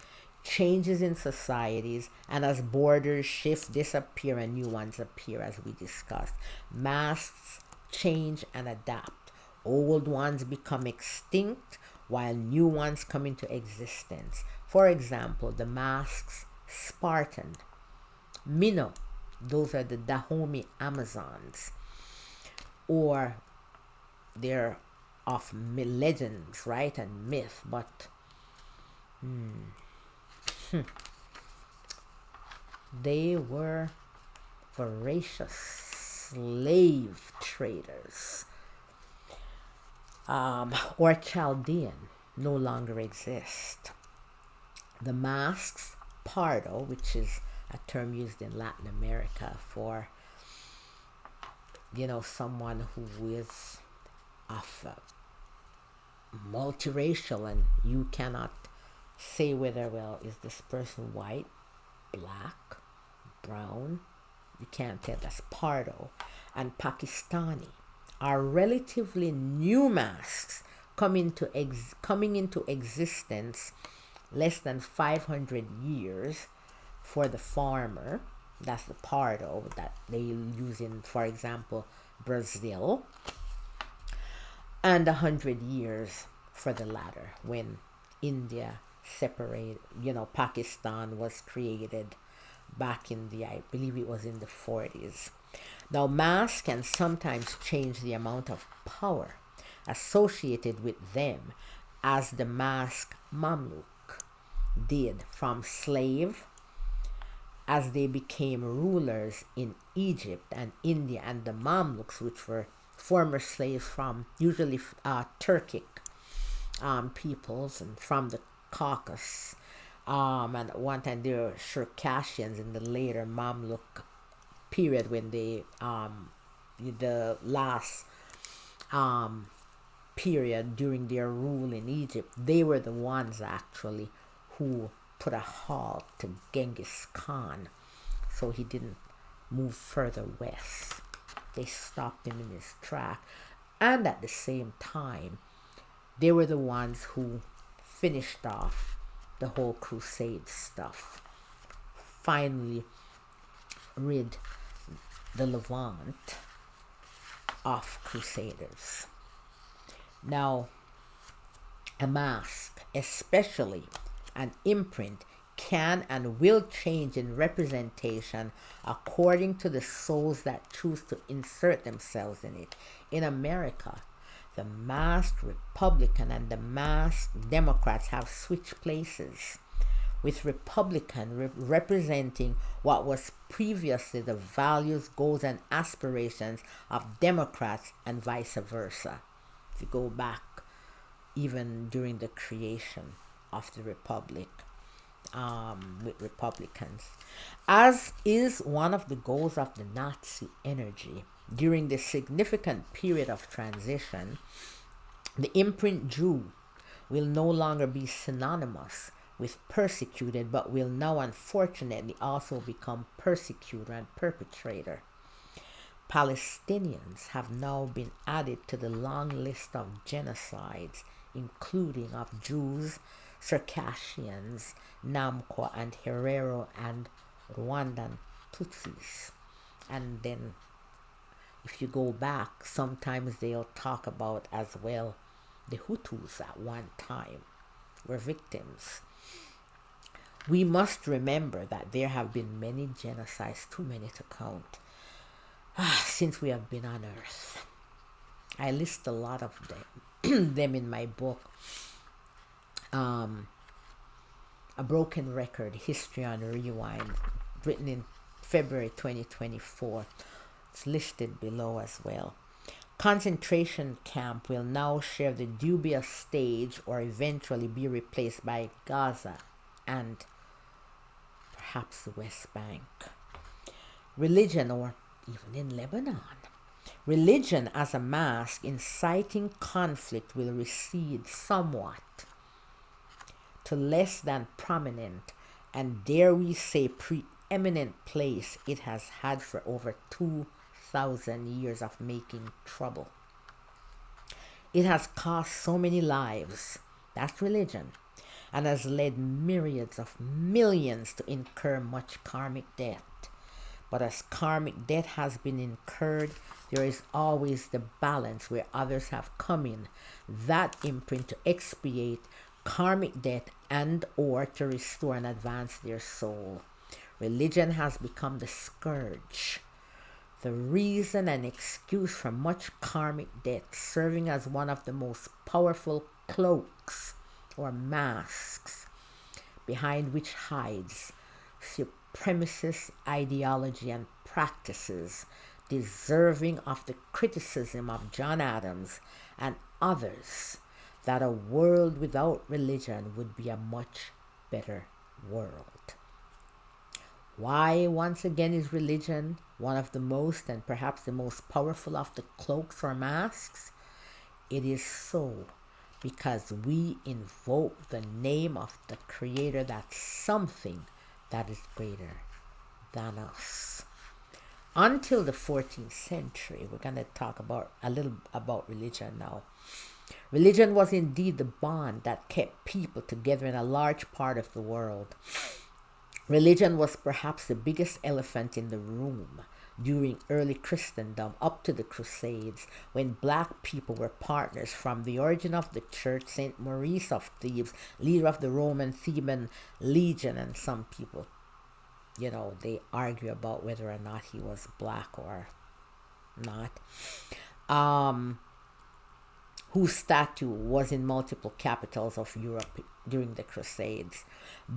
changes in societies, and as borders shift, disappear, and new ones appear, as we discussed. Masks change and adapt. Old ones become extinct while new ones come into existence. For example, the masks Spartan, Minnow, those are the Dahomey Amazons, or they're of legends, right, and myth, but they were voracious slave traders. Or Chaldean no longer exist. The masks Pardo, which is a term used in Latin America for, someone who is of multiracial, and you cannot say whether, is this person white, black, brown? You can't tell. That's Pardo. And Pakistani are relatively new masks coming into existence less than 500 years for the farmer. That's the Pardo that they use in, for example, Brazil, and 100 years for the latter, when India separated, Pakistan was created back in I believe it was in the 40s. Now, masks can sometimes change the amount of power associated with them, as the mask Mamluk did from slave, as they became rulers in Egypt and India, and the Mamluks, which were former slaves from usually Turkic peoples and from the Caucasus. And at one time there were Circassians in the later Mamluk period when the last period during their rule in Egypt. They were the ones actually who put a halt to Genghis Khan so he didn't move further west. They stopped him in his track. And at the same time, they were the ones who finished off the whole crusade stuff. Finally rid the Levant of crusaders. Now, a mask, especially an imprint, can and will change in representation according to the souls that choose to insert themselves in it. In America, the masked Republican and the masked Democrats have switched places, with Republican representing what was previously the values, goals, and aspirations of Democrats and vice versa. If you go back even during the creation of the Republic, with Republicans, as is one of the goals of the Nazi energy. During the significant period of transition, the imprint Jew will no longer be synonymous with persecuted, but will now unfortunately also become persecutor and perpetrator. Palestinians have now been added to the long list of genocides, including of Jews, Circassians, Namqua and Herero, and Rwandan Tutsis. And then if you go back, sometimes they'll talk about as well the Hutus at one time were victims. We must remember that there have been many genocides, too many to count, since we have been on earth. I list a lot of them in my book, A Broken Record, History on Rewind, written in February 2024. It's listed below as well. Concentration camp will now share the dubious stage or eventually be replaced by Gaza and perhaps the West Bank. Religion, or even in Lebanon. Religion as a mask inciting conflict will recede somewhat to less than prominent and, dare we say, preeminent place it has had for over 2,000 years of making trouble. It has cost so many lives, that's religion, and has led myriads of millions to incur much karmic debt. But as karmic debt has been incurred, there is always the balance where others have come in, that imprint to expiate karmic debt and or to restore and advance their soul. Religion has become the scourge, the reason and excuse for much karmic debt, serving as one of the most powerful cloaks or masks behind which hides supremacist ideology and practices deserving of the criticism of John Adams and others, that a world without religion would be a much better world. Why, once again, is religion one of the most and perhaps the most powerful of the cloaks or masks? It is so because we invoke the name of the Creator, that's something that is greater than us. Until the 14th century, we're going to talk about a little about religion now. Religion was indeed the bond that kept people together in a large part of the world. Religion was perhaps the biggest elephant in the room during early Christendom up to the Crusades, when black people were partners from the origin of the church. St. Maurice of Thebes, leader of the Roman Theban Legion, and some people, they argue about whether or not he was black or not, whose statue was in multiple capitals of Europe during the Crusades,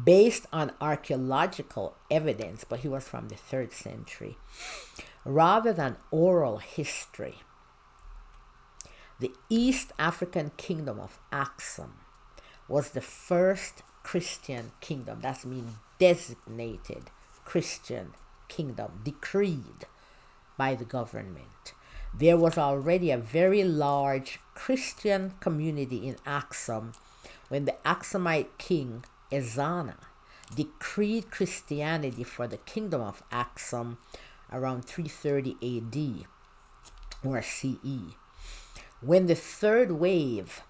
based on archaeological evidence, but he was from the 3rd century, rather than oral history. The East African kingdom of Axum was the first Christian kingdom. That's mean designated Christian kingdom, decreed by the government. There was already a very large Christian community in Axum when the Axumite king Ezana decreed Christianity for the kingdom of Axum around 330 AD or CE. When the third wave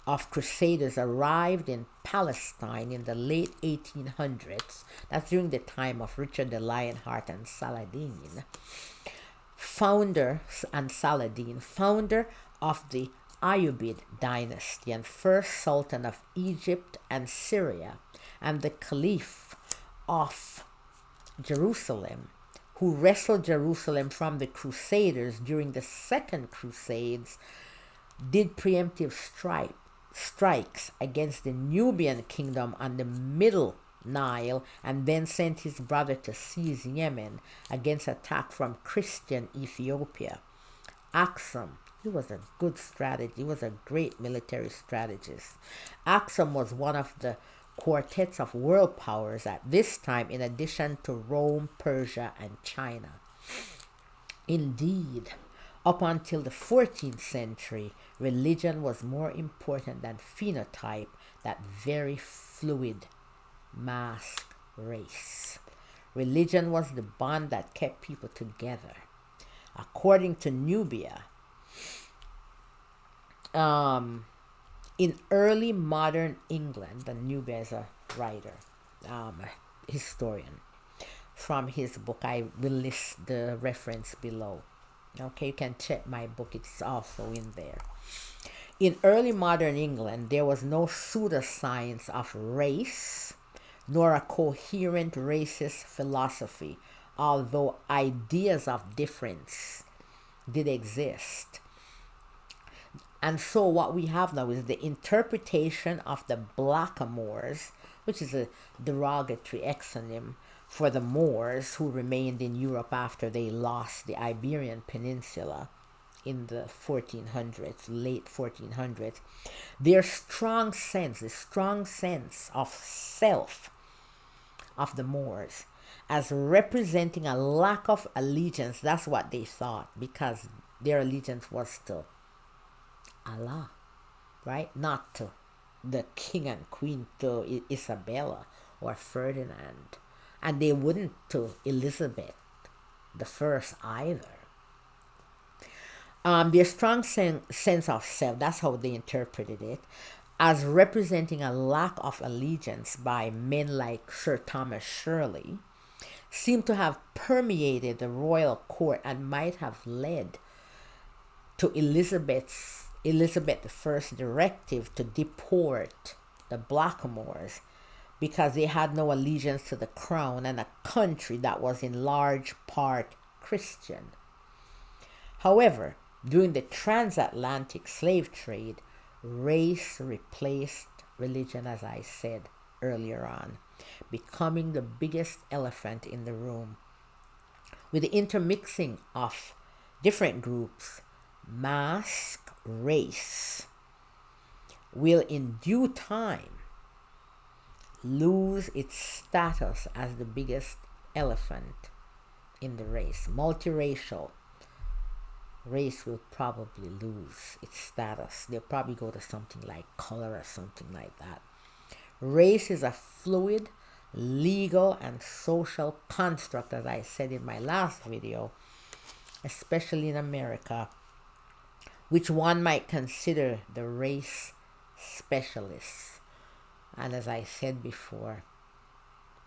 of crusaders arrived in Palestine in the late 1800s, that's during the time of Richard the Lionheart and Saladin, founder of the Ayyubid dynasty and first sultan of Egypt and Syria, and the caliph of Jerusalem, who wrestled Jerusalem from the Crusaders during the Second Crusades, did preemptive strikes against the Nubian kingdom on the Middle Nile, and then sent his brother to seize Yemen against attack from Christian Ethiopia. Axum, he was a good strategist. He was a great military strategist. Axum was one of the quartets of world powers at this time, in addition to Rome, Persia, and China. Indeed, up until the 14th century, religion was more important than phenotype, that very fluid mask race. Religion was the bond that kept people together. According to Nubia, in early modern England, and Nubia is a writer, historian, from his book, I will list the reference below. Okay, you can check my book, it's also in there. In early modern England, there was no pseudoscience of race, nor a coherent racist philosophy, although ideas of difference did exist. And so what we have now is the interpretation of the blackamoors, which is a derogatory exonym for the Moors who remained in Europe after they lost the Iberian Peninsula in the 1400s, late 1400s. Their strong sense of self of the Moors as representing a lack of allegiance. That's what they thought, because their allegiance was to Allah, right? Not to the king and queen, to Isabella or Ferdinand. And they wouldn't to Elizabeth the First either. Their strong sense of self, that's how they interpreted it, as representing a lack of allegiance by men like Sir Thomas Shirley, seemed to have permeated the royal court and might have led to Elizabeth I's directive to deport the blackamoors, because they had no allegiance to the crown and a country that was in large part Christian. However, during the transatlantic slave trade, race replaced religion, as I said earlier on, becoming the biggest elephant in the room. With the intermixing of different groups, mask race will in due time lose its status as the biggest elephant in the race. Multiracial race will probably lose its status. They'll probably go to something like color or something like that. Race is a fluid, legal, and social construct, as I said in my last video, especially in America, which one might consider the race specialists. And as I said before,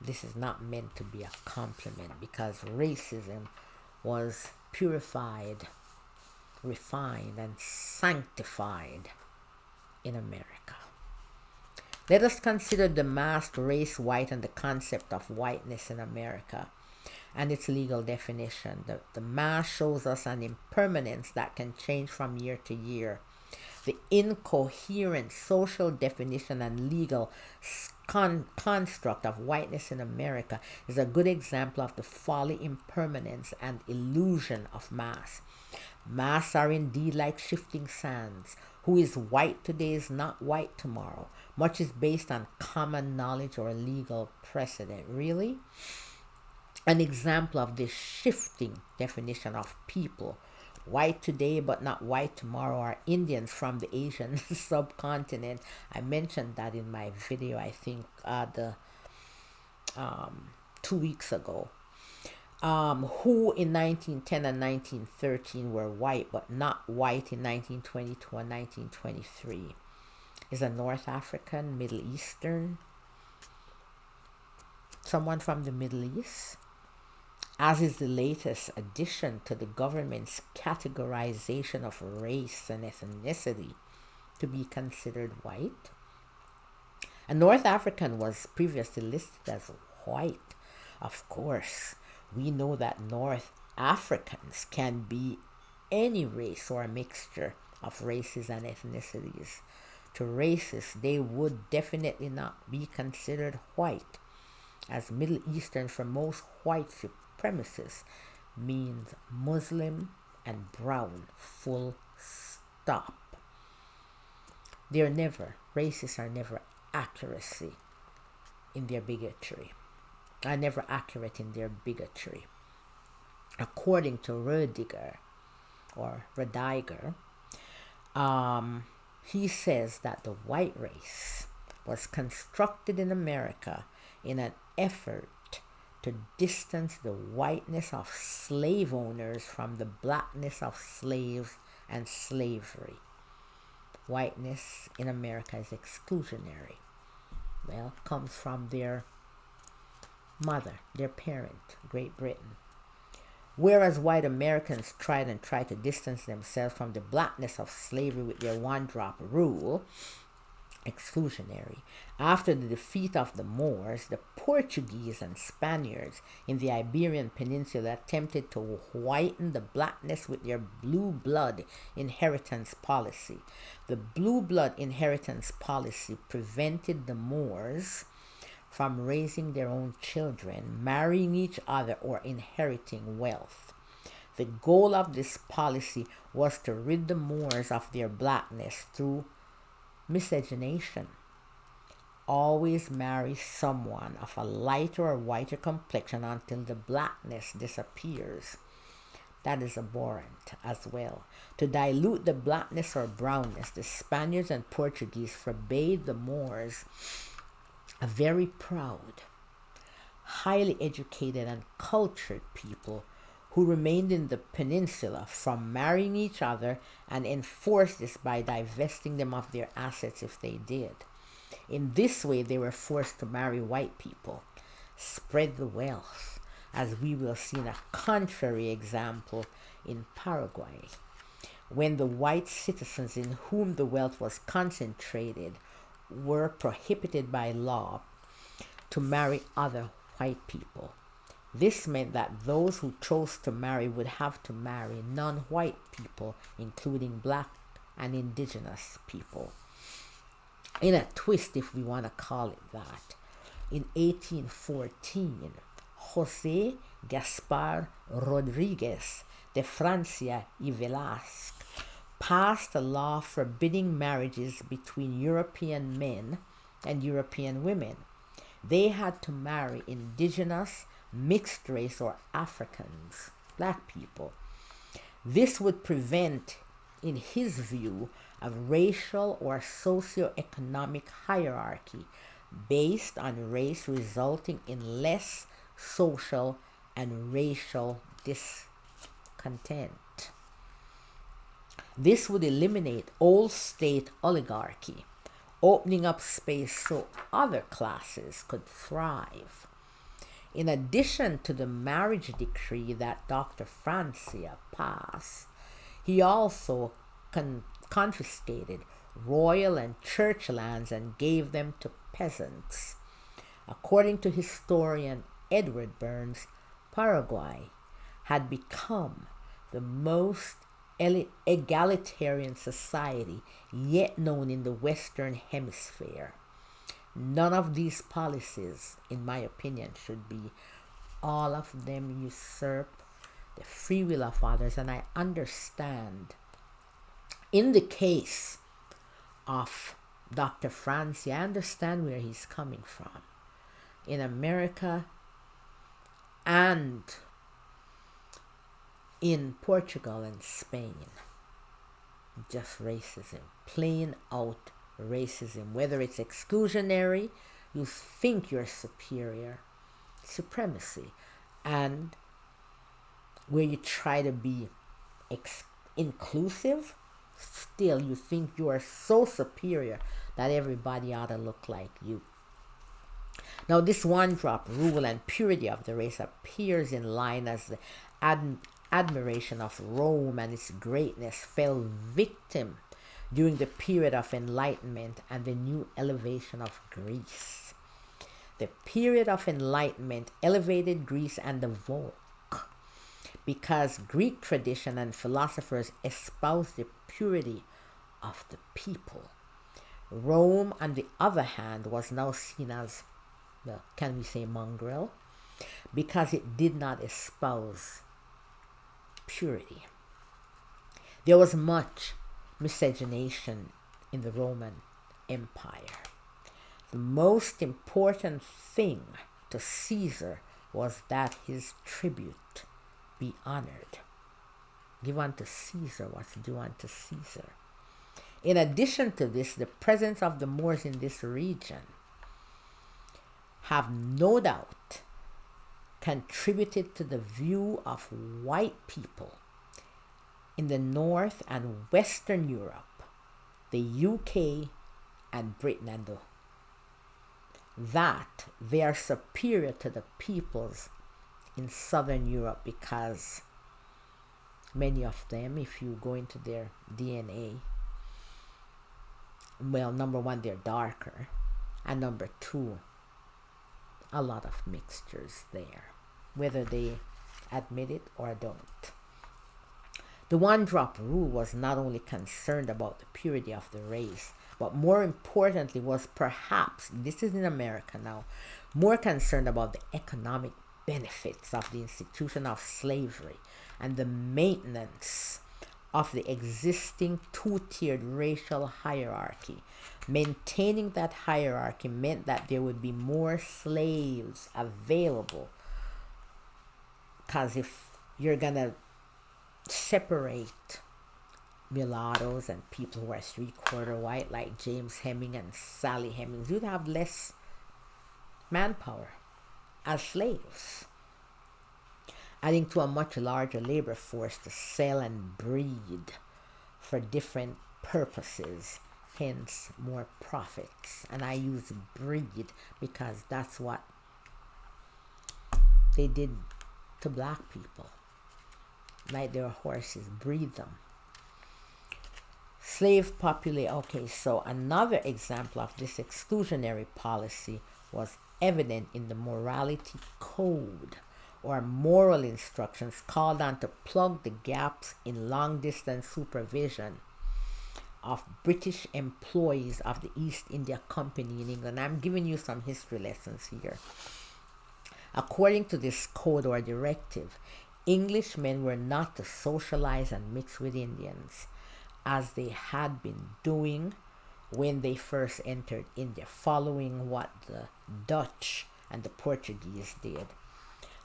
this is not meant to be a compliment, because racism was purified, refined, and sanctified in America. Let us consider the masked race white and the concept of whiteness in America and its legal definition. The mask shows us an impermanence that can change from year to year. The incoherent social definition and legal construct of whiteness in America is a good example of the folly, impermanence, and illusion of mass. Mass are indeed like shifting sands. Who is white today is not white tomorrow. Much is based on common knowledge or legal precedent. Really? An example of this shifting definition of people. White today but not white tomorrow are Indians from the Asian subcontinent. I mentioned that in my video, I think 2 weeks ago. Who in 1910 and 1913 were white but not white in 1922 and 1923. Is a North African, Middle Eastern, someone from the Middle East, as is the latest addition to the government's categorization of race and ethnicity to be considered white. A North African was previously listed as white. Of course, we know that North Africans can be any race or a mixture of races and ethnicities. To racists, they would definitely not be considered white, as Middle Eastern for most white supremacists means Muslim and brown, full stop. Racists are never accuracy in their bigotry. Are never accurate in their bigotry. According to Rudiger, he says that the white race was constructed in America in an effort to distance the whiteness of slave owners from the blackness of slaves and slavery. Whiteness in America is exclusionary. Well, comes from their mother, their parent, Great Britain. Whereas white Americans tried to distance themselves from the blackness of slavery with their one-drop rule, exclusionary. After the defeat of the Moors, the Portuguese and Spaniards in the Iberian Peninsula attempted to whiten the blackness with their blue blood inheritance policy. The blue blood inheritance policy prevented the Moors from raising their own children, marrying each other, or inheriting wealth. The goal of this policy was to rid the Moors of their blackness through miscegenation. Always marry someone of a lighter or whiter complexion until the blackness disappears. That is abhorrent as well. To dilute the blackness or brownness, the Spaniards and Portuguese forbade the Moors, a very proud, highly educated and cultured people who remained in the peninsula, from marrying each other, and enforced this by divesting them of their assets if they did. In this way, they were forced to marry white people, spread the wealth, as we will see in a contrary example in Paraguay, when the white citizens in whom the wealth was concentrated were prohibited by law to marry other white people. This meant that those who chose to marry would have to marry non-white people, including black and indigenous people. In a twist, if we want to call it that, in 1814, José Gaspar Rodriguez de Francia y Velasque passed a law forbidding marriages between European men and European women. They had to marry indigenous, mixed race, or Africans, black people. This would prevent, in his view, a racial or socioeconomic hierarchy based on race, resulting in less social and racial discontent. This would eliminate old state oligarchy, opening up space so other classes could thrive. In addition to the marriage decree that Dr. Francia passed, he also confiscated royal and church lands and gave them to peasants. According to historian Edward Burns, Paraguay had become the most egalitarian society yet known in the Western Hemisphere. None of these policies, in my opinion, should be. All of them usurp the free will of others, and I understand in the case of Dr. Francie, I understand where he's coming from. In America and in Portugal and Spain, just racism, plain out racism, whether it's exclusionary, you think you're superior, supremacy, and where you try to be inclusive, still you think you are so superior that everybody ought to look like you. Now, this one drop rule and purity of the race appears in line as the admiration of Rome and its greatness fell victim during the period of enlightenment and the new elevation of Greece. The period of enlightenment elevated Greece and the Volk because Greek tradition and philosophers espoused the purity of the people. Rome, on the other hand, was now seen as, well, can we say mongrel, because it did not espouse purity. There was much miscegenation in the Roman Empire. The most important thing to Caesar was that his tribute be honored. Give unto Caesar what's due unto Caesar. In addition to this, the presence of the Moors in this region have no doubt contributed to the view of white people in the North and Western Europe, the UK and Britain, and that they are superior to the peoples in Southern Europe because many of them, if you go into their DNA, well, number one, they're darker, and number two, a lot of mixtures there, whether they admit it or don't. The one drop rule was not only concerned about the purity of the race, but more importantly was perhaps, this is in America now, more concerned about the economic benefits of the institution of slavery and the maintenance of the existing two-tiered racial hierarchy. Maintaining that hierarchy meant that there would be more slaves available, because if you're going to separate mulattoes and people who are three-quarter white like James Heming and Sally Hemings, you'd have less manpower as slaves, adding to a much larger labor force to sell and breed for different purposes, hence more profits. And I use breed because that's what they did to black people, like their horses, breed them. Slave population. Okay, so another example of this exclusionary policy was evident in the morality code, or moral instructions called on to plug the gaps in long-distance supervision of British employees of the East India Company in England. I'm giving you some history lessons here. According to this code or directive, Englishmen were not to socialize and mix with Indians, as they had been doing when they first entered India, following what the Dutch and the Portuguese did.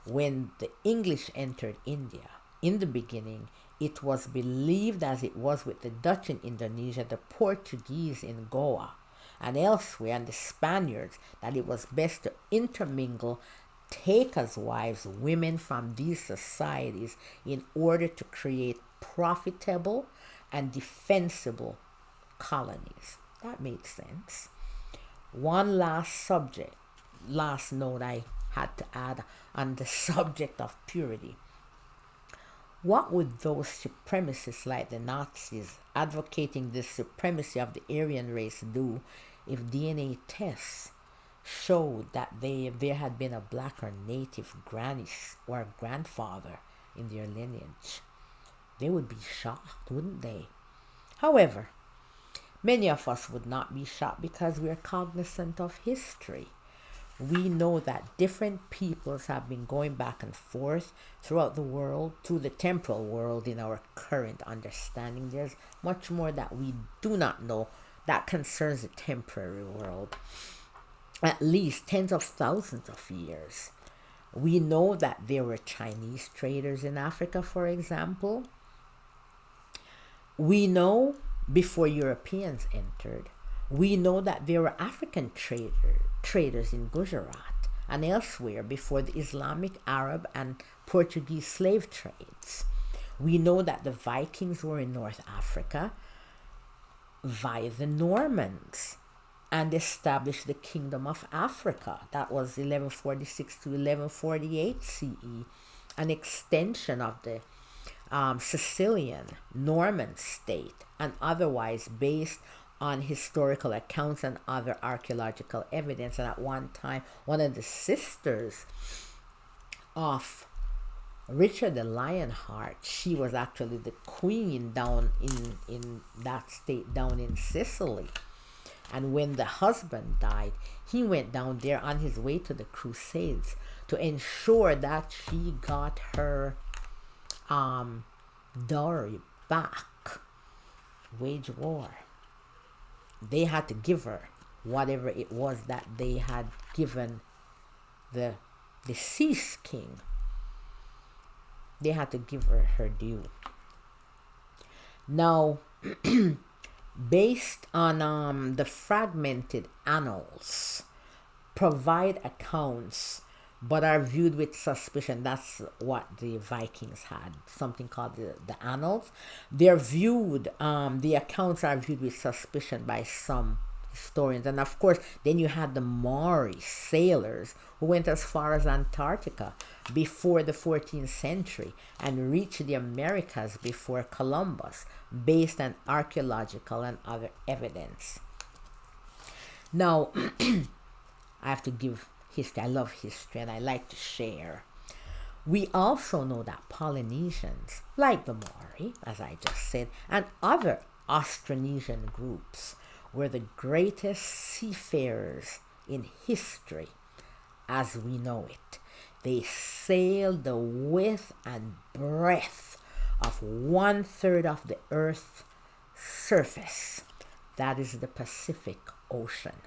When the English entered India, in the beginning, it was believed, as it was with the Dutch in Indonesia, the Portuguese in Goa, and elsewhere, and the Spaniards, that it was best to intermingle, take as wives women from these societies in order to create profitable and defensible colonies. That made sense. One last note I had to add on the subject of purity. What would those supremacists like the Nazis advocating the supremacy of the Aryan race do if DNA tests showed that there had been a black or native granny or grandfather in their lineage? They would be shocked, wouldn't they? However, many of us would not be shocked because we are cognizant of history. We know that different peoples have been going back and forth throughout the world, through the temporal world in our current understanding. There's much more that we do not know that concerns the temporary world. At least tens of thousands of years. We know that there were Chinese traders in Africa, for example. We know before Europeans entered. We know that there were African traders in Gujarat and elsewhere before the Islamic, Arab, and Portuguese slave trades. We know that the Vikings were in North Africa via the Normans and established the Kingdom of Africa. That was 1146 to 1148 CE, an extension of the Sicilian Norman state, and otherwise based on historical accounts and other archaeological evidence. And at one time, one of the sisters of Richard the Lionheart, she was actually the queen down in that state, down in Sicily. And when the husband died, he went down there on his way to the Crusades to ensure that she got her dowry back. Wage war. They had to give her whatever it was that they had given the deceased king. They had to give her her due. Now, based on the fragmented annals, provide accounts but are viewed with suspicion. That's what the Vikings had, something called the annals. They're viewed, the accounts are viewed with suspicion by some historians. And of course, then you had the Maori sailors who went as far as Antarctica before the 14th century and reached the Americas before Columbus, based on archaeological and other evidence. Now, I have to give history. I love history and I like to share. We also know that Polynesians, like the Maori, as I just said, and other Austronesian groups, were the greatest seafarers in history as we know it. They sailed the width and breadth of 1/3 of the Earth's surface. That is the Pacific Ocean.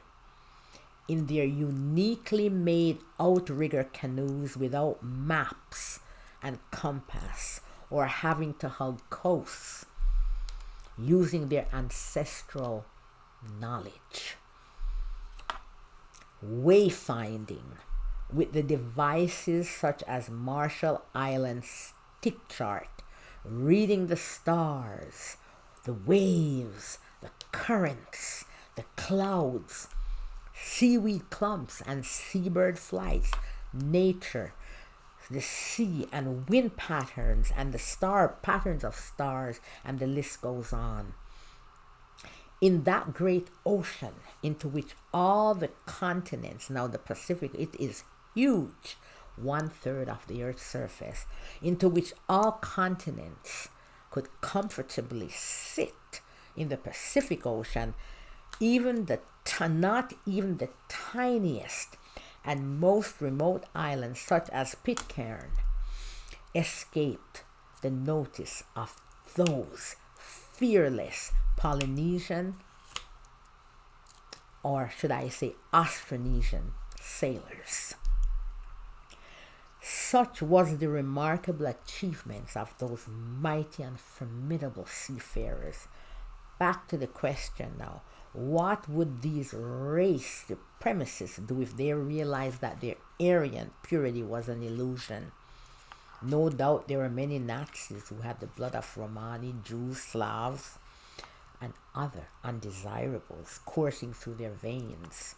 In their uniquely made outrigger canoes without maps and compass, or having to hug coasts, using their ancestral knowledge. Wayfinding with the devices such as Marshall Island stick chart, reading the stars, the waves, the currents, the clouds, seaweed clumps and seabird flights, nature, the sea and wind patterns and the star patterns of stars, and the list goes on. In that great ocean into which all the continents, now the Pacific, it is huge, 1/3 of the Earth's surface, into which all continents could comfortably sit in the Pacific Ocean, not even the tiniest and most remote islands, such as Pitcairn, escaped the notice of those fearless Polynesian, or should I say Austronesian, sailors. Such was the remarkable achievements of those mighty and formidable seafarers. Back to the question now. What would these race supremacists do if they realized that their Aryan purity was an illusion? No doubt there were many Nazis who had the blood of Romani, Jews, Slavs, and other undesirables coursing through their veins.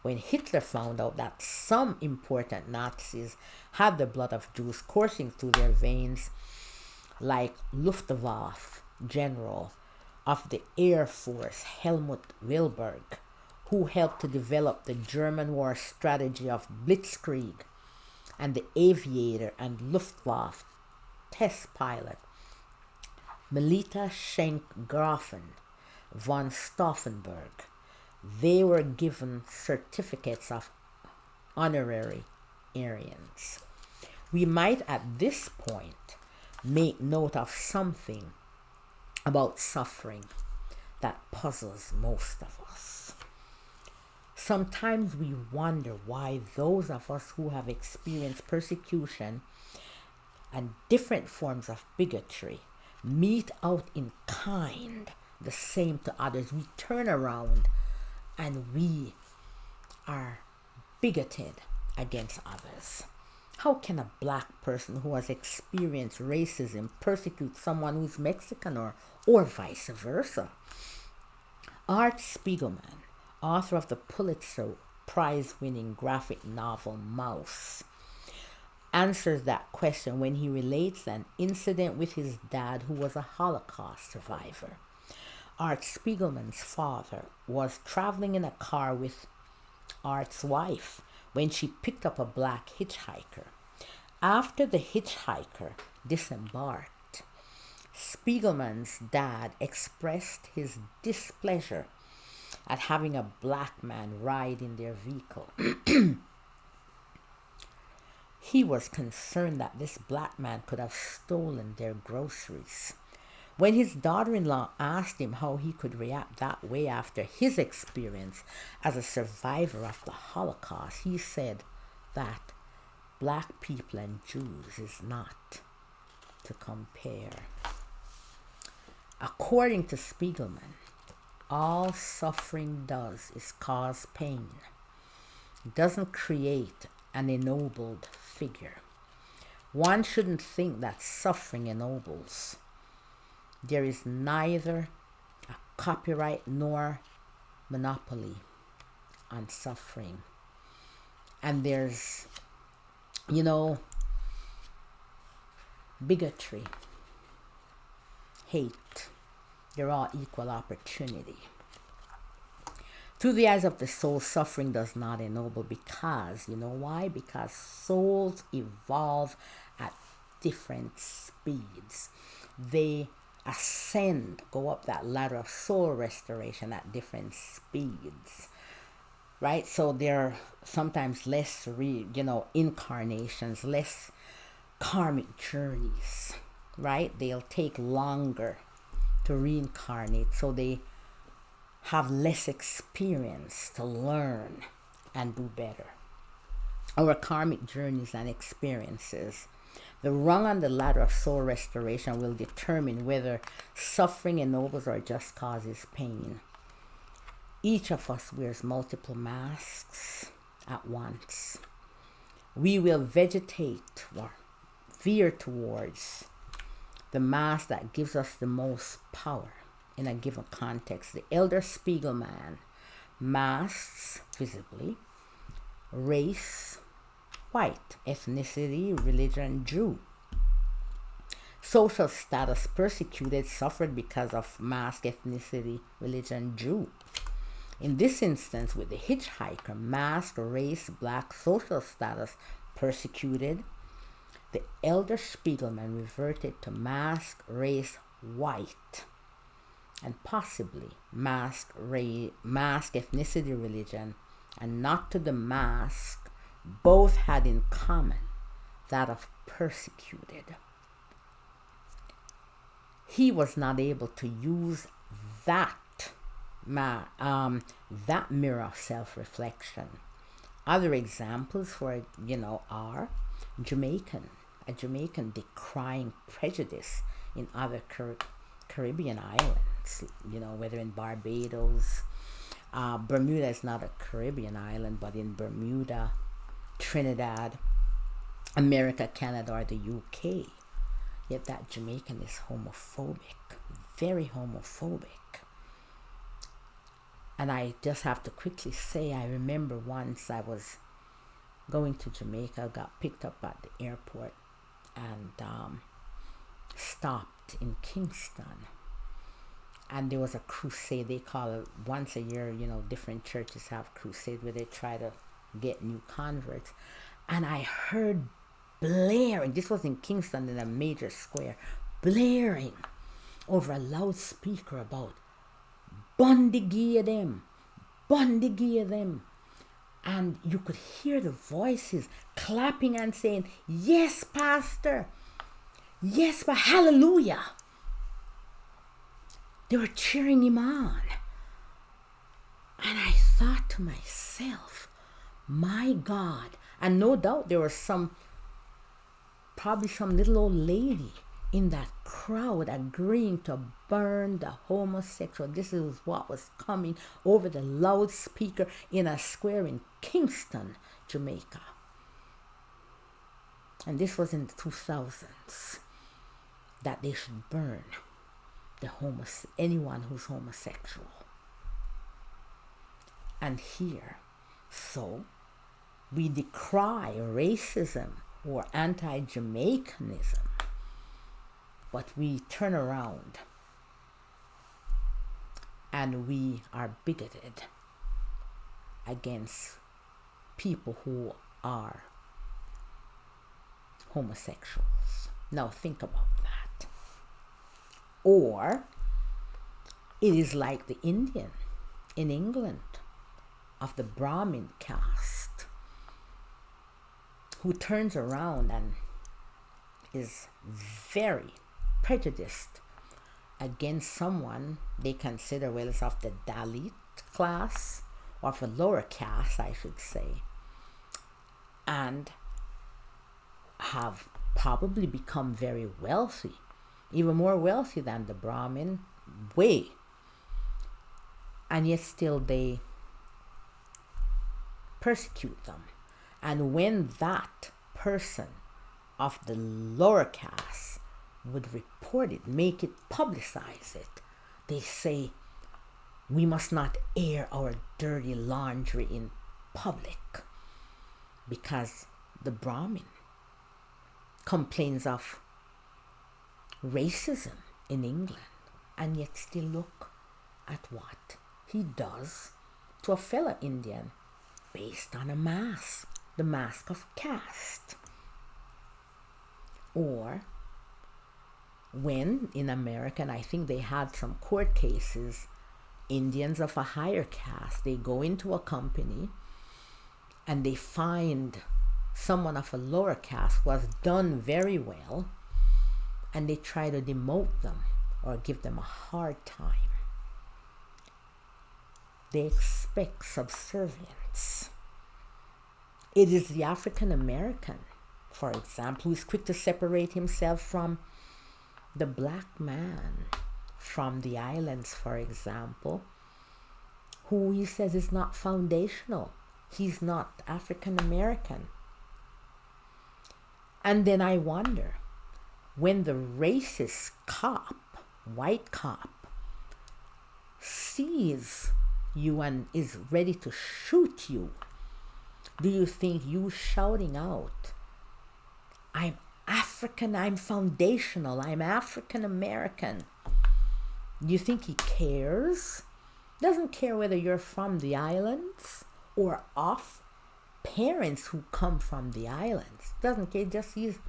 When Hitler found out that some important Nazis had the blood of Jews coursing through their veins, like Luftwaffe General of the Air Force Helmut Wilberg, who helped to develop the German war strategy of Blitzkrieg, and the aviator and Luftwaffe test pilot Melita Schenk-Grafen von Stauffenberg. They were given certificates of honorary Aryans. We might at this point make note of something about suffering that puzzles most of us. Sometimes we wonder why those of us who have experienced persecution and different forms of bigotry mete out in kind the same to others. We turn around and we are bigoted against others. How can a black person who has experienced racism persecute someone who's Mexican or vice versa? Art Spiegelman, author of the Pulitzer Prize-winning graphic novel Mouse, answers that question when he relates an incident with his dad who was a Holocaust survivor. Art Spiegelman's father was traveling in a car with Art's wife when she picked up a black hitchhiker. After the hitchhiker disembarked, Spiegelman's dad expressed his displeasure at having a black man ride in their vehicle. He was concerned that this black man could have stolen their groceries. When his daughter-in-law asked him how he could react that way after his experience as a survivor of the Holocaust, he said that black people and Jews is not to compare. According to Spiegelman, all suffering does is cause pain. It doesn't create an ennobled figure. One shouldn't think that suffering ennobles. There is neither a copyright nor monopoly on suffering. And there's, bigotry, hate. They're all equal opportunity. Through the eyes of the soul, suffering does not ennoble because, you know why? Because souls evolve at different speeds. They ascend, go up that ladder of soul restoration at different speeds, right? So there are sometimes less, incarnations, less karmic journeys, right? They'll take longer to reincarnate, so they have less experience to learn and do better. Our karmic journeys and experiences, the rung on the ladder of soul restoration, will determine whether suffering ennobles or just causes pain. Each of us wears multiple masks at once. We will vegetate or veer towards the mask that gives us the most power in a given context. The elder Spiegelman masks visibly race, white, ethnicity, religion, Jew. Social status, persecuted, suffered because of mask, ethnicity, religion, Jew. In this instance, with the hitchhiker, mask, race, black, social status, persecuted, the elder Spiegelman reverted to mask, race, white, and possibly mask, ethnicity, religion, and not to the mask. Both had in common that of persecuted. He was not able to use that mirror of self-reflection. Other examples are a Jamaican decrying prejudice in other Caribbean islands, whether in Barbados. Bermuda is not a Caribbean island, but in Bermuda, Trinidad, America, Canada, or the UK. Yet that Jamaican is homophobic, very homophobic. And I just have to quickly say, I remember once I was going to Jamaica, got picked up at the airport, and stopped in Kingston. And there was a crusade. They call it once a year, different churches have crusade where they try to get new converts. And I heard blaring, this was in Kingston in a major square, blaring over a loudspeaker about Bundy them, Bundy them. And you could hear the voices clapping and saying, yes, Pastor. Yes, but hallelujah. They were cheering him on. And I thought to myself, my God. And no doubt there was probably some little old lady in that crowd agreeing to burn the homosexual. This is what was coming over the loudspeaker in a square in Kingston, Jamaica. And this was in the 2000s, that they should burn anyone who's homosexual. And here, so we decry racism or anti-Jamaicanism, but we turn around and we are bigoted against people who are homosexuals. Now think about that. Or it is like the Indian in England of the Brahmin caste who turns around and is very prejudiced against someone they consider, well, is of the Dalit class, or of a lower caste, I should say, and have probably become very wealthy, even more wealthy than the Brahmin way, and yet still they persecute them. And when that person of the lower caste would report it, make it, publicize it, they say, we must not air our dirty laundry in public, because the Brahmin complains of racism in England, and yet still look at what he does to a fellow Indian based on a mask, the mask of caste. Or when in America, and I think they had some court cases, Indians of a higher caste, they go into a company and they find someone of a lower caste who has done very well, and they try to demote them or give them a hard time. They expect subservience. It is the African American, for example, who is quick to separate himself from the black man from the islands, for example, who he says is not foundational. He's not African American. And then I wonder, when the racist cop, white cop, sees you and is ready to shoot you, do you think you shouting out, I'm African, I'm foundational, I'm African American, do you think he cares? Doesn't care whether you're from the islands or of parents who come from the islands. Doesn't care, just sees,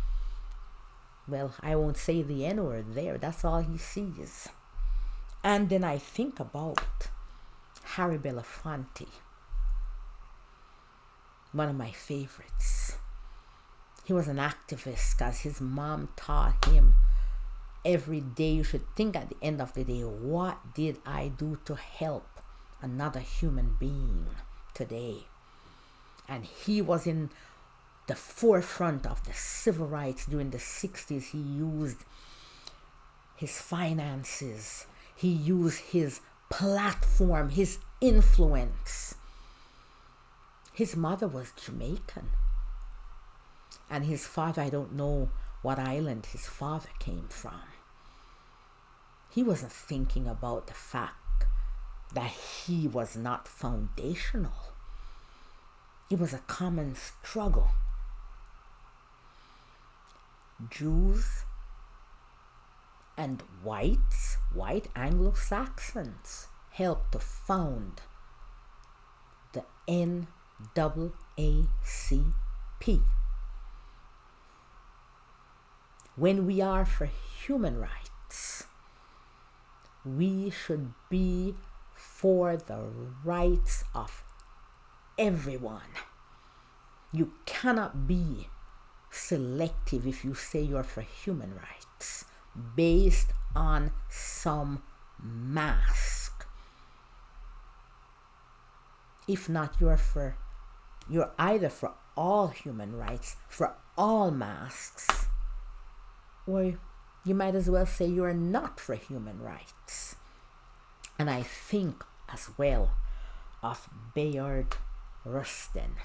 well, I won't say the N-word there, that's all he sees. And then I think about Harry Belafonte, one of my favorites. He was an activist because his mom taught him every day you should think at the end of the day, what did I do to help another human being today? And he was in the forefront of the civil rights during the 60s. He used his finances, he used his platform, his influence. His mother was Jamaican, and his father, I don't know what island his father came from. He wasn't thinking about the fact that he was not foundational. It was a common struggle. Jews and whites, white Anglo-Saxons, helped to found the NAACP. When we are for human rights, We should be for the rights of everyone. You cannot be selective if you say you're for human rights based on some mask. If not, you're either for all human rights, for all masks, or you might as well say you're not for human rights. And I think as well of Bayard Rustin.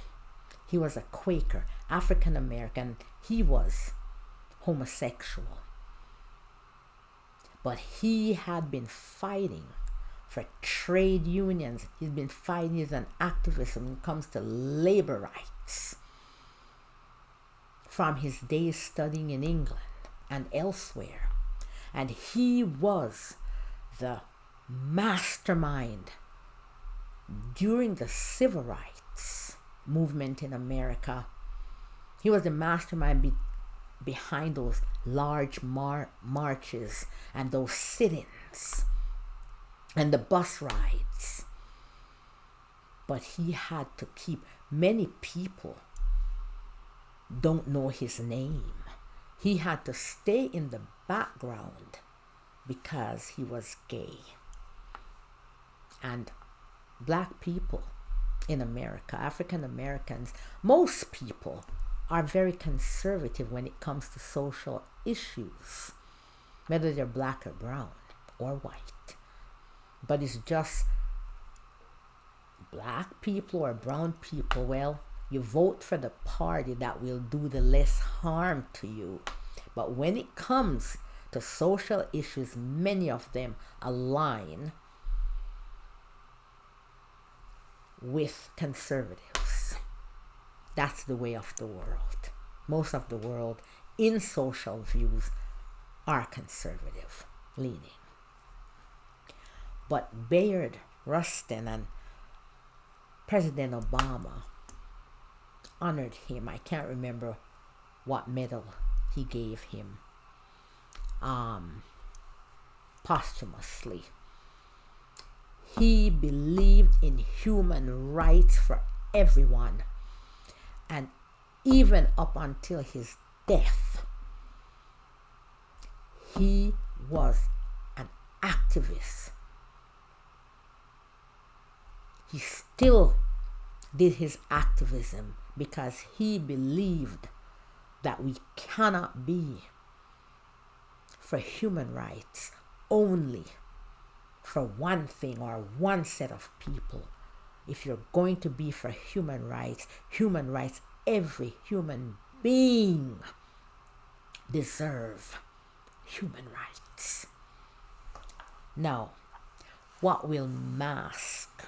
He was a Quaker, African American. He was homosexual. But he had been fighting for trade unions. He's been fighting as an activist when it comes to labor rights from his days studying in England and elsewhere. And he was the mastermind during the civil rights movement in America. He was the mastermind behind those large marches and those sit-ins and the bus rides. But he had to keep, many people don't know his name. He had to stay in the background because he was gay. And black people in America, African Americans, most people are very conservative when it comes to social issues, whether they're black or brown or white. But it's just black people or brown people, well, you vote for the party that will do the less harm to you. But when it comes to social issues, many of them align with conservatives. That's the way of the world. Most of the world in social views are conservative leaning. But Bayard Rustin and President Obama honored him. I can't remember what medal he gave him posthumously. He believed in human rights for everyone. And even up until his death, he was an activist. He still did his activism because he believed that we cannot be for human rights only for one thing or one set of people. If you're going to be for human rights, every human being deserve human rights. Now, what will mask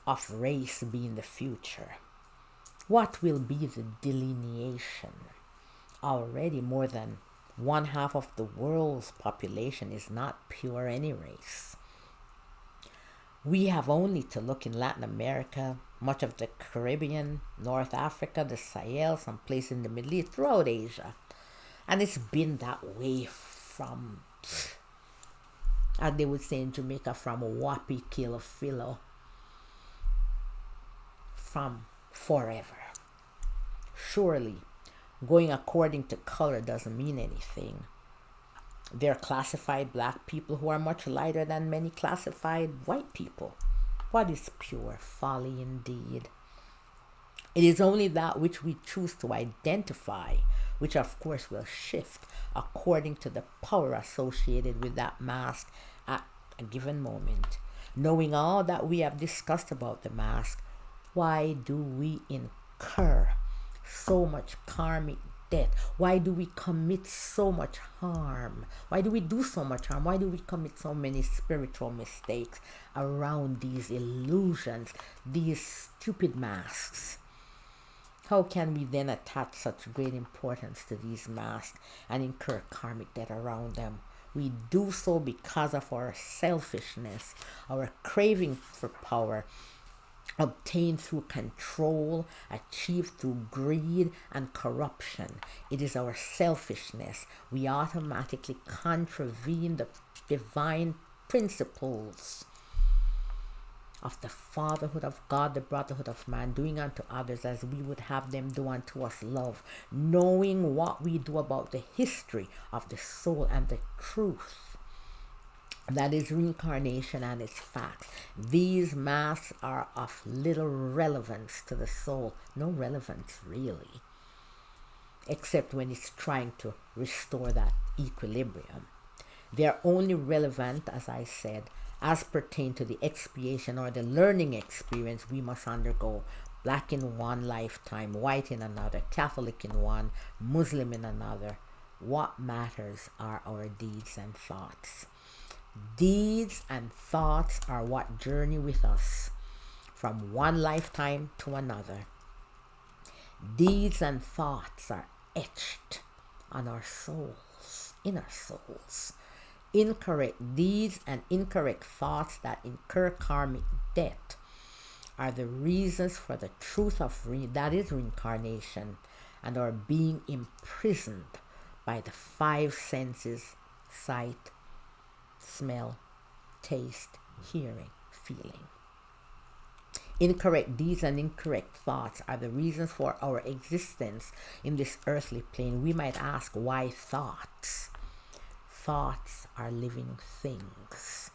of race be in the future? What will be the delineation? Already more than 1/2 of the world's population is not pure any race. We have only to look in Latin America, much of the Caribbean, North Africa, the Sahel, some place in the Middle East, throughout Asia. And it's been that way from, as they would say in Jamaica, from Wapi Kill Philo, from forever. Surely, going according to color doesn't mean anything. There are classified black people who are much lighter than many classified white people. What is pure folly indeed? It is only that which we choose to identify, which of course will shift according to the power associated with that mask at a given moment. Knowing all that we have discussed about the mask, why do we incur so much karmic death? Why do we commit so much harm? Why do we do so much harm? Why do we commit so many spiritual mistakes around these illusions, these stupid masks? How can we then attach such great importance to these masks and incur karmic debt around them? We do so because of our selfishness, our craving for power, obtained through control, achieved through greed and corruption. It is our selfishness. We automatically contravene the divine principles of the fatherhood of God, the brotherhood of man, doing unto others as we would have them do unto us, love, knowing what we do about the history of the soul and the truth. That is reincarnation and its facts. These masks are of little relevance to the soul. No relevance, really, except when it's trying to restore that equilibrium. They are only relevant, as I said, as pertain to the expiation or the learning experience we must undergo. Black in one lifetime, white in another, Catholic in one, Muslim in another. What matters are our deeds and thoughts. Deeds and thoughts are what journey with us from one lifetime to another. Deeds and thoughts are etched on our souls, in our souls. Incorrect deeds and incorrect thoughts that incur karmic debt are the reasons for the truth of that is reincarnation, and are being imprisoned by the five senses: sight, smell, taste, hearing, feeling. Incorrect deeds and incorrect thoughts are the reasons for our existence in this earthly plane. We might ask, why thoughts? Thoughts are living things.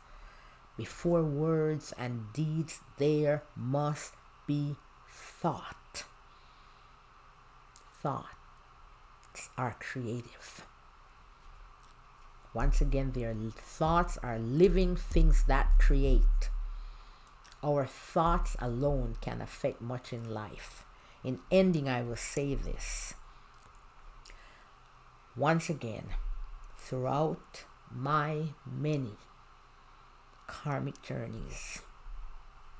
Before words and deeds, there must be thought. Thoughts are creative. Once again, their thoughts are living things that create. Our thoughts alone can affect much in life. In ending, I will say this. Once again, throughout my many karmic journeys,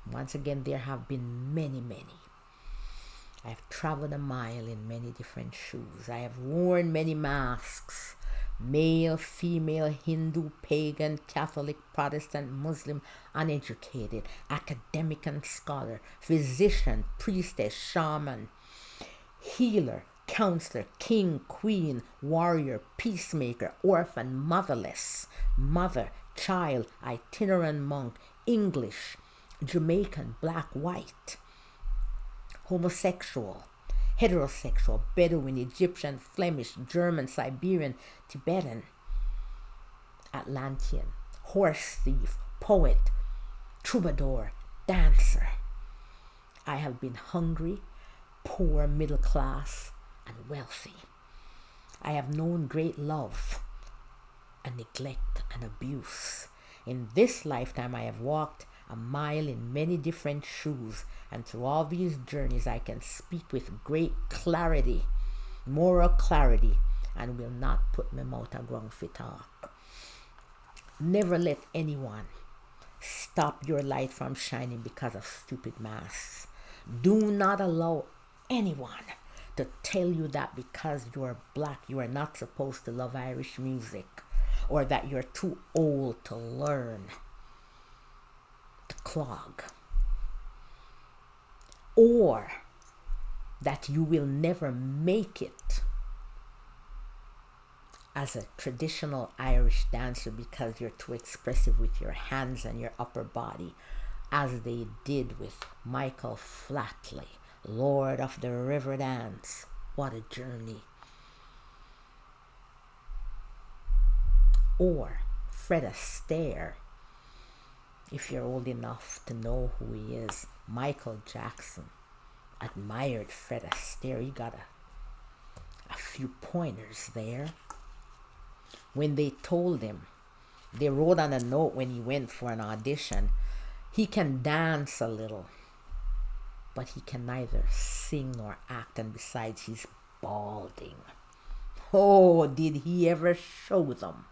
once again, there have been many. I've traveled a mile in many different shoes. I have worn many masks: male, female, Hindu, pagan, Catholic, Protestant, Muslim, uneducated, academic and scholar, physician, priestess, shaman, healer, counselor, king, queen, warrior, peacemaker, orphan, motherless, mother, child, itinerant monk, English, Jamaican, black, white, homosexual, heterosexual, Bedouin, Egyptian, Flemish, German, Siberian, Tibetan, Atlantean, horse thief, poet, troubadour, dancer. I have been hungry, poor, middle class, and wealthy. I have known great love and neglect and abuse. In this lifetime, I have walked a mile in many different shoes, and through all these journeys, I can speak with great clarity, moral clarity, and will not put my mouth a ground for talk. Never let anyone stop your light from shining because of stupid masks. Do not allow anyone to tell you that because you are black, you are not supposed to love Irish music, or that you're too old to learn to clog, or that you will never make it as a traditional Irish dancer because you're too expressive with your hands and your upper body, as they did with Michael Flatley, Lord of the River Dance. What a journey. Or Fred Astaire, if you're old enough to know who he is. Michael Jackson admired Fred Astaire. He got a few pointers there. When they told him, they wrote on a note when he went for an audition, he can dance a little, but he can neither sing nor act, and besides, he's balding. Oh, did he ever show them?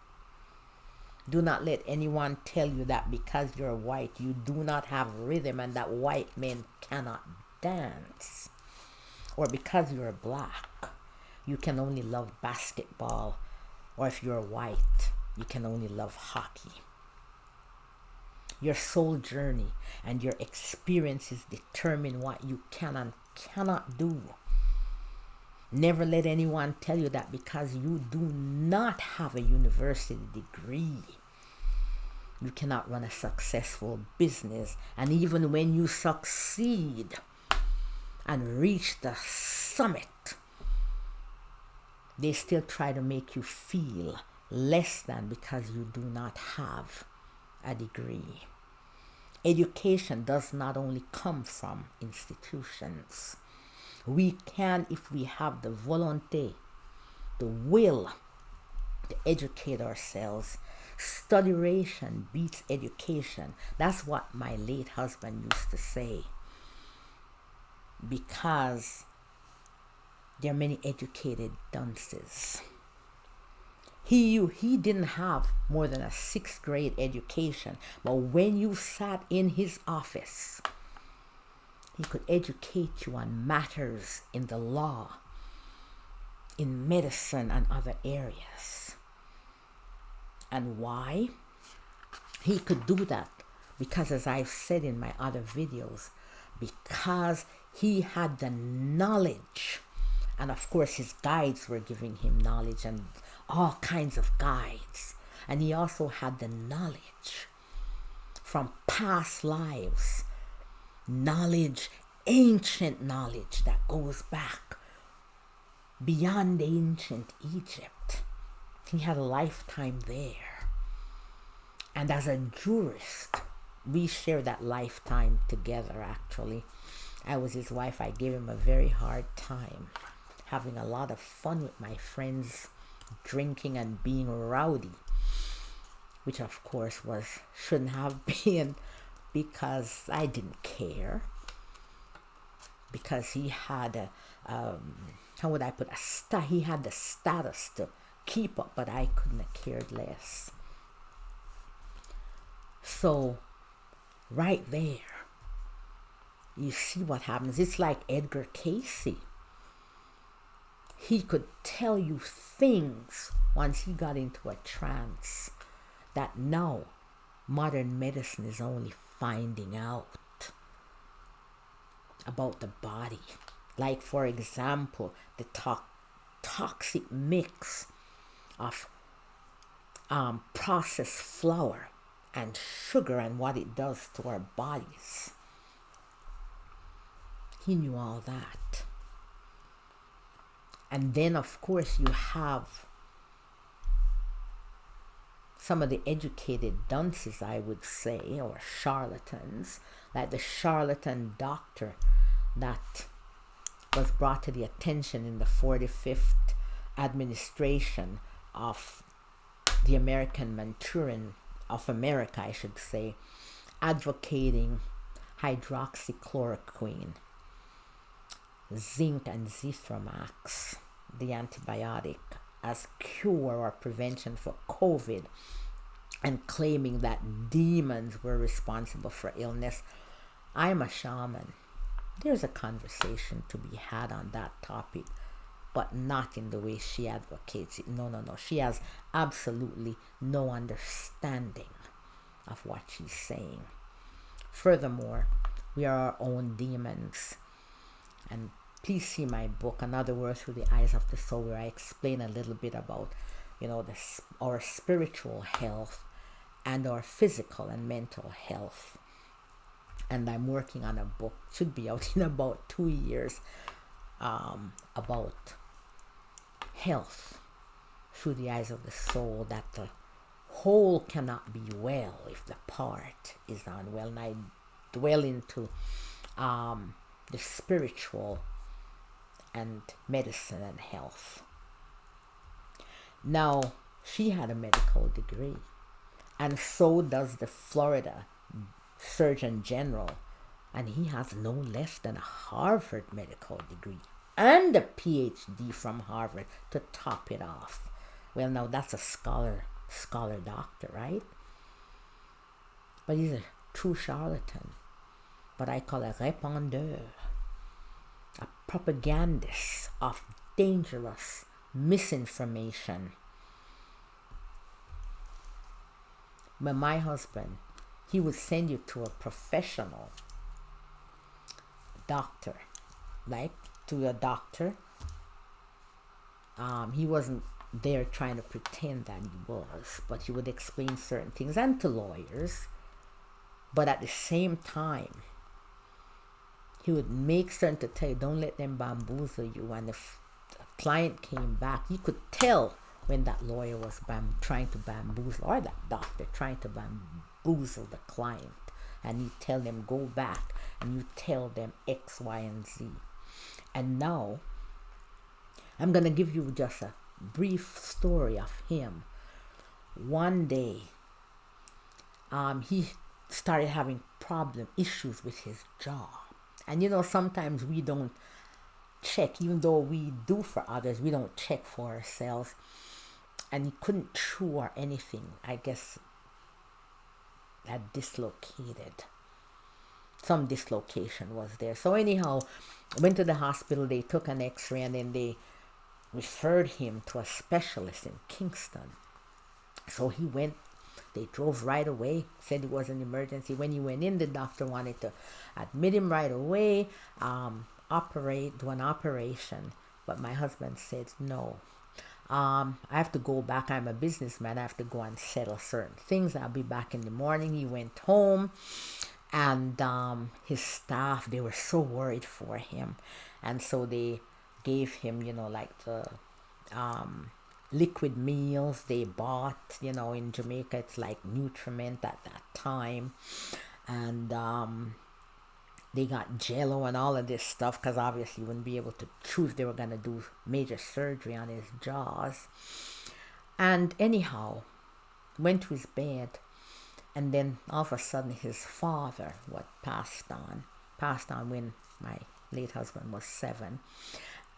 Do not let anyone tell you that because you're white, you do not have rhythm and that white men cannot dance. Or because you're black, you can only love basketball. Or if you're white, you can only love hockey. Your soul journey and your experiences determine what you can and cannot do. Never let anyone tell you that because you do not have a university degree, you cannot run a successful business. And even when you succeed and reach the summit, they still try to make you feel less than because you do not have a degree. Education does not only come from institutions. We can, if we have the volonté, the will to educate ourselves. Studiation beats education. That's what my late husband used to say. Because there are many educated dunces. He didn't have more than a 6th grade education, but when you sat in his office, he could educate you on matters in the law, in medicine, and other areas. And why? He could do that because, as I've said in my other videos, because he had the knowledge. And of course, his guides were giving him knowledge and all kinds of guides. And he also had the knowledge from past lives. Knowledge, ancient knowledge that goes back beyond ancient Egypt. He had a lifetime there. And as a jurist, we share that lifetime together, actually. I was his wife. I gave him a very hard time, having a lot of fun with my friends, drinking and being rowdy, which of course shouldn't have been, because I didn't care, because he had he had the status to keep up, but I couldn't have cared less. So right there, you see what happens. It's like Edgar Casey. He could tell you things once he got into a trance that now modern medicine is only finding out about the body. Like, for example, the toxic mix of processed flour and sugar and what it does to our bodies. He knew all that. And then, of course, you have some of the educated dunces, I would say, or charlatans, like the charlatan doctor that was brought to the attention in the 45th administration of the American Manchurian of America, I should say, advocating hydroxychloroquine, zinc and zithromax, the antibiotic, as cure or prevention for COVID, and claiming that demons were responsible for illness. I'm a shaman. There's a conversation to be had on that topic, but not in the way she advocates it. No. She has absolutely no understanding of what she's saying. Furthermore, we are our own demons. And please see my book, Another World Through the Eyes of the Soul, where I explain a little bit about, our spiritual health and our physical and mental health. And I'm working on a book, should be out in about 2 years, about health through the eyes of the soul, that the whole cannot be well if the part is unwell. And I dwell into the spiritual and medicine and health. Now, she had a medical degree, and so does the Florida Surgeon General, and he has no less than a Harvard medical degree and a PhD from Harvard to top it off. Well, now that's a scholar doctor, right? But he's a true charlatan, what I call a répandeur, a propagandist of dangerous misinformation. But my husband, he would send you to a professional doctor, like to a doctor. He wasn't there trying to pretend that he was, but he would explain certain things, and to lawyers. But at the same time, he would make certain to tell you, don't let them bamboozle you. And if the client came back, you could tell when that lawyer was trying to bamboozle, or that doctor trying to bamboozle the client. And you tell them, go back, and you tell them X, Y, and Z. And now, I'm going to give you just a brief story of him. One day, he started having issues with his jaw. And sometimes we don't check, even though we do for others, we don't check for ourselves. And he couldn't chew or anything. I guess that dislocated. Some dislocation was there. So anyhow, went to the hospital, they took an x-ray, and then they referred him to a specialist in Kingston. So he went, they drove right away, said it was an emergency. When he went in, the doctor wanted to admit him right away, do an operation. But my husband said, no, I have to go back. I'm a businessman. I have to go and settle certain things. I'll be back in the morning. He went home, and his staff, they were so worried for him. And so they gave him, like the liquid meals they bought, in Jamaica. It's like Nutriment at that time. And they got Jello and all of this stuff, because obviously he wouldn't be able to choose. They were going to do major surgery on his jaws. And anyhow, went to his bed, and then all of a sudden his father passed on when my late husband was 7,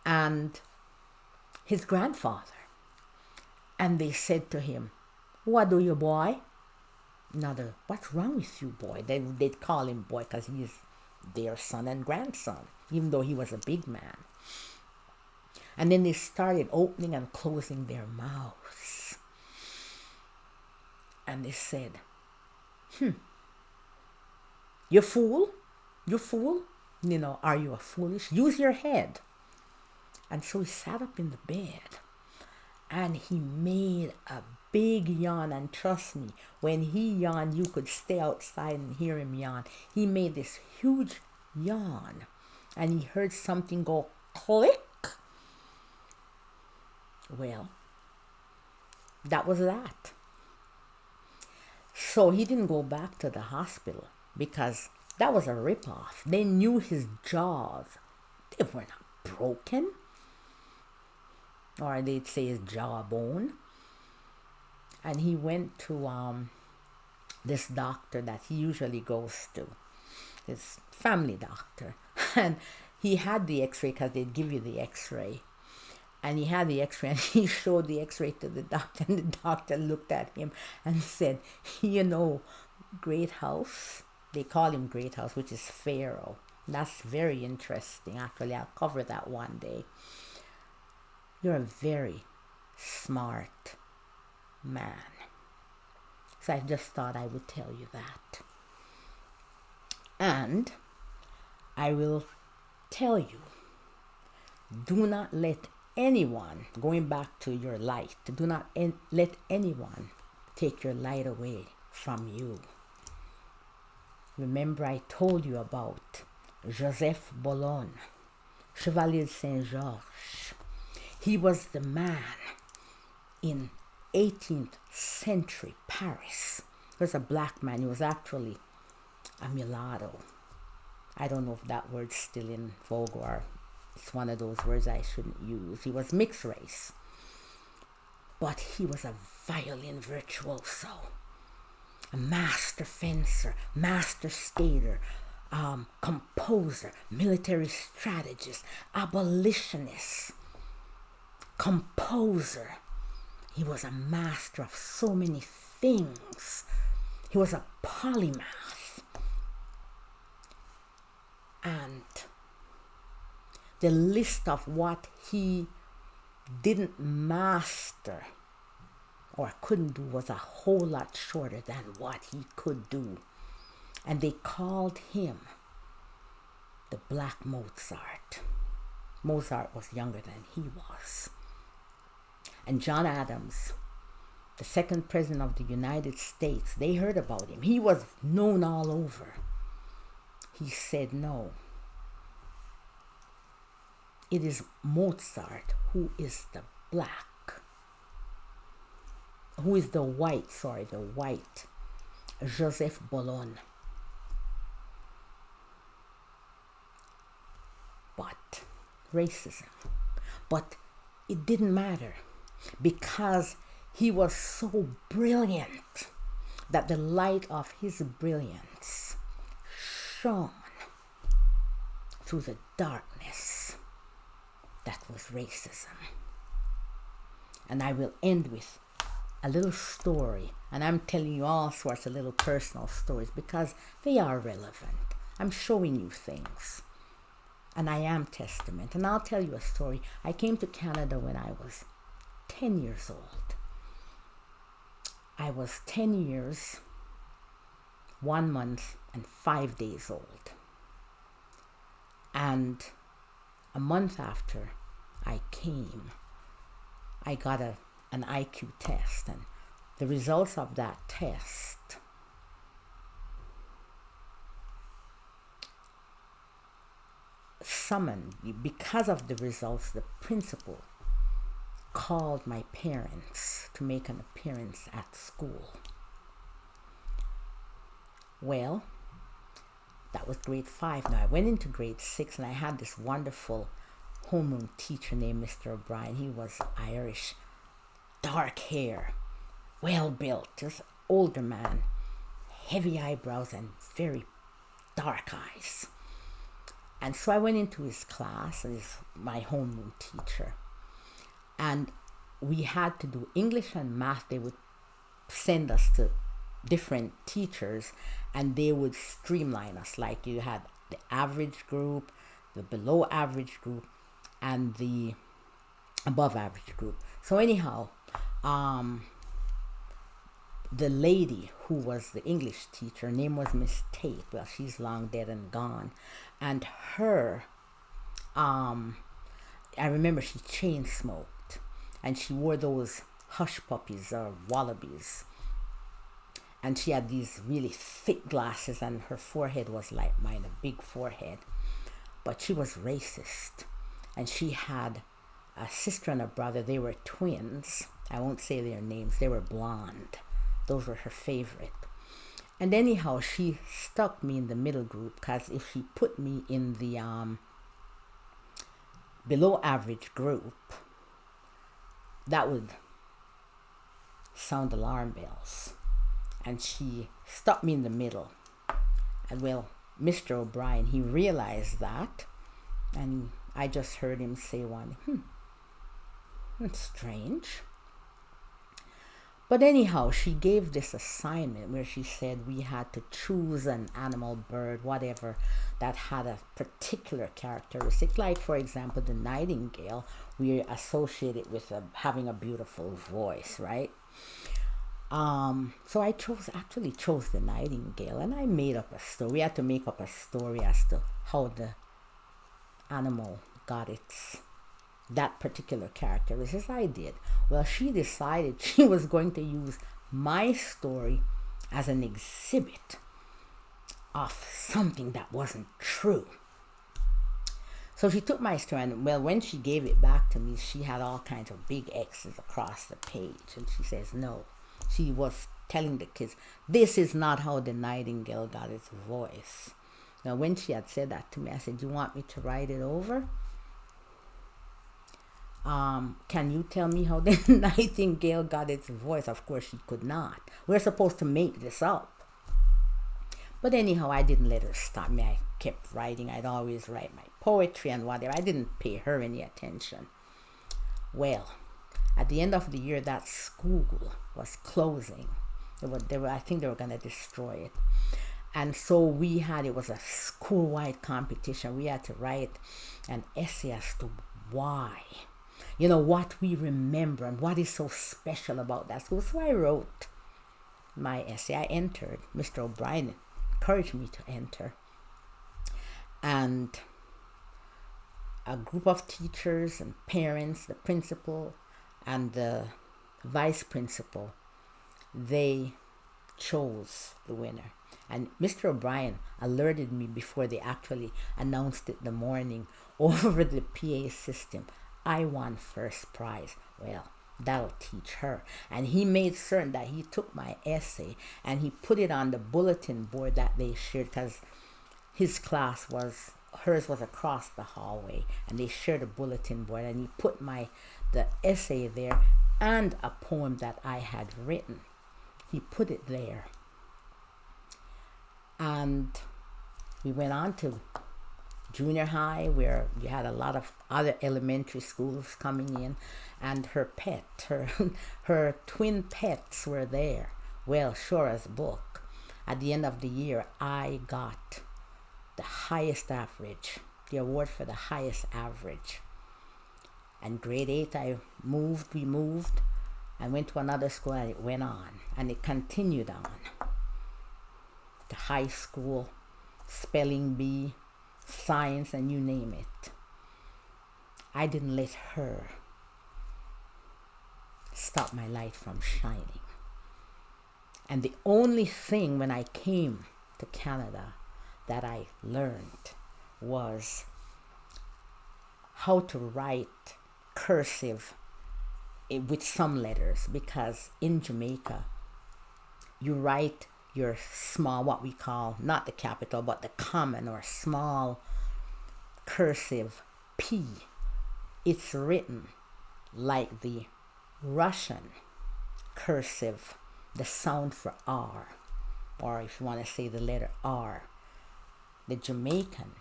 and his grandfather. And they said to him, what do you, boy? Another, what's wrong with you, boy? They'd call him boy because he is their son and grandson, even though he was a big man. And then they started opening and closing their mouths. And they said, you fool? You fool? Are you a foolish? Use your head. And so he sat up in the bed, and he made a big yawn. And trust me, when he yawned, you could stay outside and hear him yawn. He made this huge yawn, and he heard something go click. Well, that was that. So he didn't go back to the hospital, because that was a ripoff. They knew his jaws. They were not broken. Or they'd say his jawbone. And he went to this doctor that he usually goes to, his family doctor. And he had the x-ray, because they'd give you the x-ray. And he had the x-ray, and he showed the x-ray to the doctor. And the doctor looked at him and said, Great House. They call him Great House, which is Pharaoh. That's very interesting. Actually, I'll cover that one day. You're a very smart man. So I just thought I would tell you that. And I will tell you, do not let anyone, going back to your light, do not let anyone take your light away from you. Remember, I told you about Joseph Boulogne, Chevalier de Saint-Georges. He was the man in 18th century Paris. He was a black man. He was actually a mulatto. I don't know if that word's still in vogue, or it's one of those words I shouldn't use. He was mixed race. But he was a violin virtuoso, a master fencer, master skater, composer, military strategist, abolitionist, composer. He was a master of so many things. He was a polymath. And the list of what he didn't master or couldn't do was a whole lot shorter than what he could do. And they called him the Black Mozart. Mozart was younger than he was. And John Adams, the second president of the United States, they heard about him. He was known all over. He said, no, it is Mozart who is the white Joseph Bolon. But racism. But it didn't matter because he was so brilliant that the light of his brilliance shone through the darkness that was racism. And I will end with a little story, and I'm telling you all sorts of little personal stories because they are relevant. I'm showing you things, and I am testament. And I'll tell you a story. I came to Canada when I was 10 years old. I was 10 years, 1 month, and 5 days old. And a month after I came, I got an IQ test, and the results of that test because of the results, the principal called my parents to make an appearance at school. Well, that was grade 5. Now I went into grade 6, and I had this wonderful homeroom teacher named Mr. O'Brien. He was Irish, dark hair, well built, just older man, heavy eyebrows and very dark eyes. And so I went into his class, and he's my homeroom teacher. And we had to do English and math. They would send us to different teachers, and they would streamline us. Like you had the average group, the below average group, and the above average group. So anyhow, the lady who was the English teacher, her name was Miss Tate. Well, she's long dead and gone. And her, I remember she chain smoked, and she wore those hush puppies or wallabies. And she had these really thick glasses, and her forehead was like mine, a big forehead. But she was racist. And she had a sister and a brother. They were twins. I won't say their names. They were blonde. Those were her favorite. And anyhow, she stuck me in the middle group, because if she put me in the below average group, that would sound alarm bells. And she stuck me in the middle. And well, Mr. O'Brien, he realized that, and I just heard him say that's strange. But anyhow, she gave this assignment where she said we had to choose an animal, bird, whatever, that had a particular characteristic. Like, for example, the nightingale, we associate it with having a beautiful voice, right? So I actually chose the nightingale, and I made up a story. We had to make up a story as to how the animal got that particular characteristic. I did. Well, she decided she was going to use my story as an exhibit of something that wasn't true. So she took my story, and well, when she gave it back to me, she had all kinds of big X's across the page, and she says no. She was telling the kids, this is not how the nightingale got its voice. Now, when she had said that to me, I said, you want me to write it over? Can you tell me how the nightingale got its voice? Of course, she could not. We're supposed to make this up. But anyhow, I didn't let her stop me. I kept writing. I'd always write my poetry and whatever. I didn't pay her any attention. Well, at the end of the year, that school was closing. I think they were going to destroy it. And so it was a school-wide competition. We had to write an essay as to why. What we remember and what is so special about that school. So I wrote my essay. I entered. Mr. O'Brien encouraged me to enter. And a group of teachers and parents, the principal and the vice principal, they chose the winner. And Mr. O'Brien alerted me before they actually announced it the morning over the PA system. I won first prize. Well, that'll teach her. And he made certain that he took my essay and he put it on the bulletin board that they shared, because his class was, hers was across the hallway, and they shared a bulletin board, and he put the essay there and a poem that I had written. He put it there. And we went on to junior high, where you had a lot of other elementary schools coming in, and her her twin pets were there. Well, sure as a book. At the end of the year, I got the highest average, the award for the highest average. And grade 8, we moved, and went to another school, and it went on, and it continued on. To high school, spelling bee, science, and you name it. I didn't let her stop my light from shining. And the only thing when I came to Canada that I learned was how to write cursive with some letters, because in Jamaica you write your small, what we call, not the capital, but the common or small cursive P. It's written like the Russian cursive, the sound for R, or if you want to say the letter R. The Jamaican,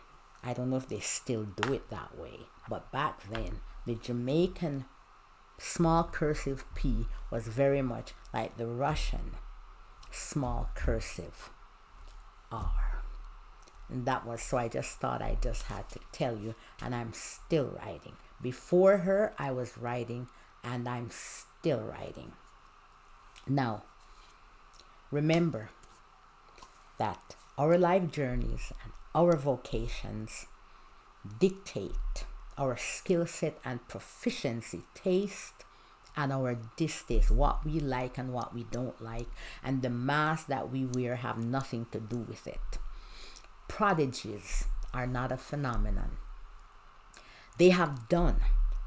I don't know if they still do it that way, but back then, the Jamaican small cursive P was very much like the Russian small cursive R. And that was, so I just thought I just had to tell you, and I'm still writing. Before her, I was writing, and I'm still writing. Now, remember that our life journeys and our vocations dictate our skill set and proficiency, taste, and our distaste, what we like and what we don't like, and the mask that we wear have nothing to do with it. Prodigies are not a phenomenon. They have done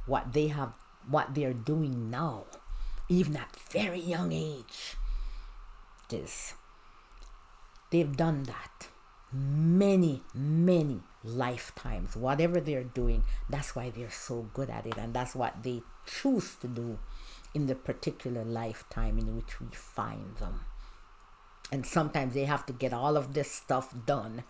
what they're doing now, even at very young age. They've done that many lifetimes. Whatever they're doing, that's why they're so good at it, and that's what they choose to do in the particular lifetime in which we find them. And sometimes they have to get all of this stuff done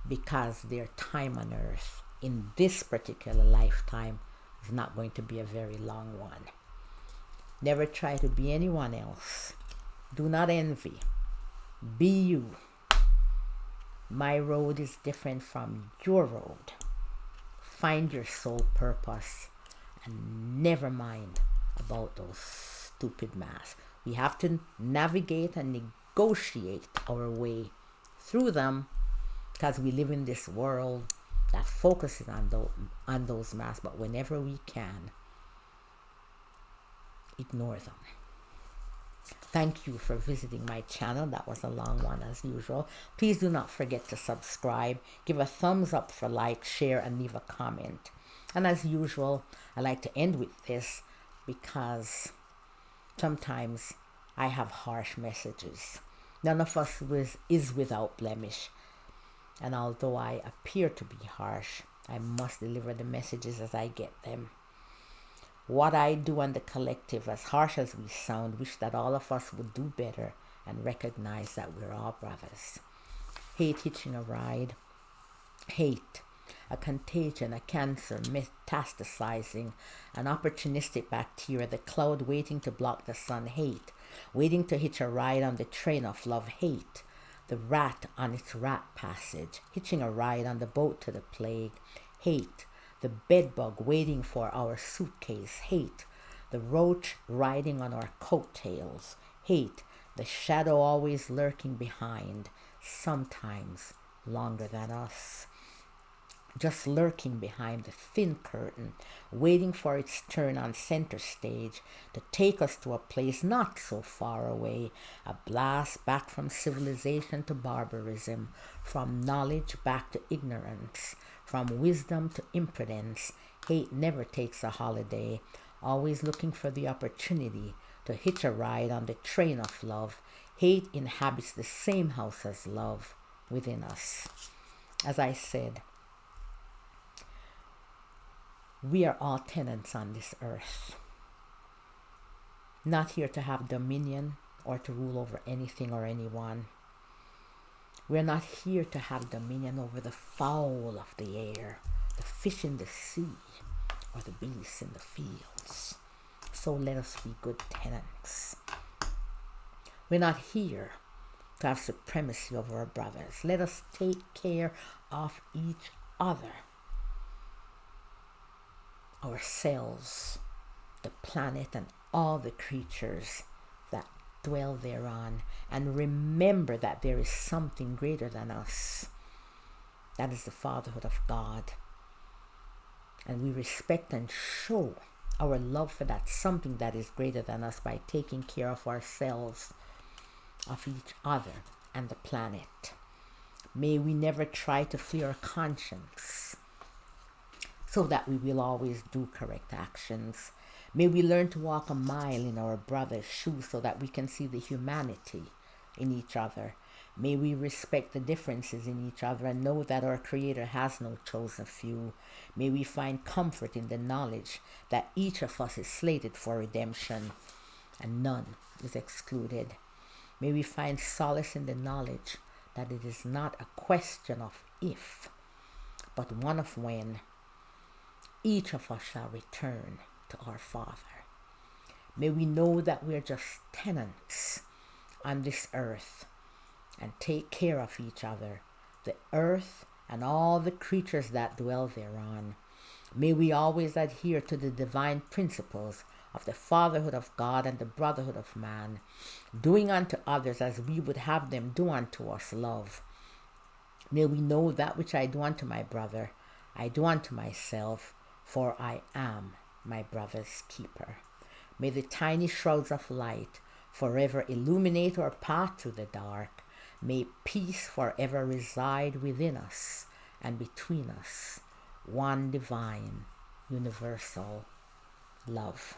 because their time on earth in this particular lifetime is not going to be a very long one. Never try to be anyone else. Do not envy. Be you. My road is different from your road. Find your soul purpose and never mind about those stupid masks. We have to navigate and negotiate our way through them, because we live in this world that focuses on those masks, but whenever we can, ignore them. Thank you for visiting my channel. That was a long one as usual. Please do not forget to subscribe, give a thumbs up for like, share, and leave a comment. And as usual, I like to end with this because sometimes I have harsh messages. None of us is without blemish. And although I appear to be harsh, I must deliver the messages as I get them. What I do and the collective, as harsh as we sound, wish that all of us would do better and recognize that we're all brothers. Hate hitching a ride. Hate, a contagion, a cancer metastasizing, an opportunistic bacteria, the cloud waiting to block the sun. Hate, waiting to hitch a ride on the train of love. Hate, the rat on its rat passage, hitching a ride on the boat to the plague. Hate, the bedbug waiting for our suitcase. Hate, the roach riding on our coattails. Hate, the shadow always lurking behind. sometimes longer than us, just lurking behind the thin curtain, waiting for its turn on center stage to take us to a place not so far away, a blast back from civilization to barbarism, from knowledge back to ignorance, from wisdom to impudence. Hate never takes a holiday, always looking for the opportunity to hitch a ride on the train of love. Hate inhabits the same house as love within us. As I said, we are all tenants on this earth, not here to have dominion or to rule over anything or anyone. We're not here to have dominion over the fowl of the air, the fish in the sea, or the beasts in the fields. So let us be good tenants. We're not here to have supremacy over our brothers. Let us take care of each other, ourselves, the planet, and all the creatures that dwell thereon, and remember that there is something greater than us. That is the fatherhood of God. And we respect and show our love for that something that is greater than us by taking care of ourselves, of each other, and the planet. May we never try to flee our conscience, so that we will always do correct actions. May we learn to walk a mile in our brother's shoes so that we can see the humanity in each other. May we respect the differences in each other and know that our Creator has no chosen few. May we find comfort in the knowledge that each of us is slated for redemption and none is excluded. May we find solace in the knowledge that it is not a question of if, but one of when each of us shall return to our Father. May we know that we're just tenants on this earth and take care of each other, the earth and all the creatures that dwell thereon. May we always adhere to the divine principles of the fatherhood of God and the brotherhood of man, doing unto others as we would have them do unto us, love. May we know that which I do unto my brother, I do unto myself, for I am my brother's keeper. May the tiny shrouds of light forever illuminate our path through the dark. May peace forever reside within us and between us. One divine, universal love.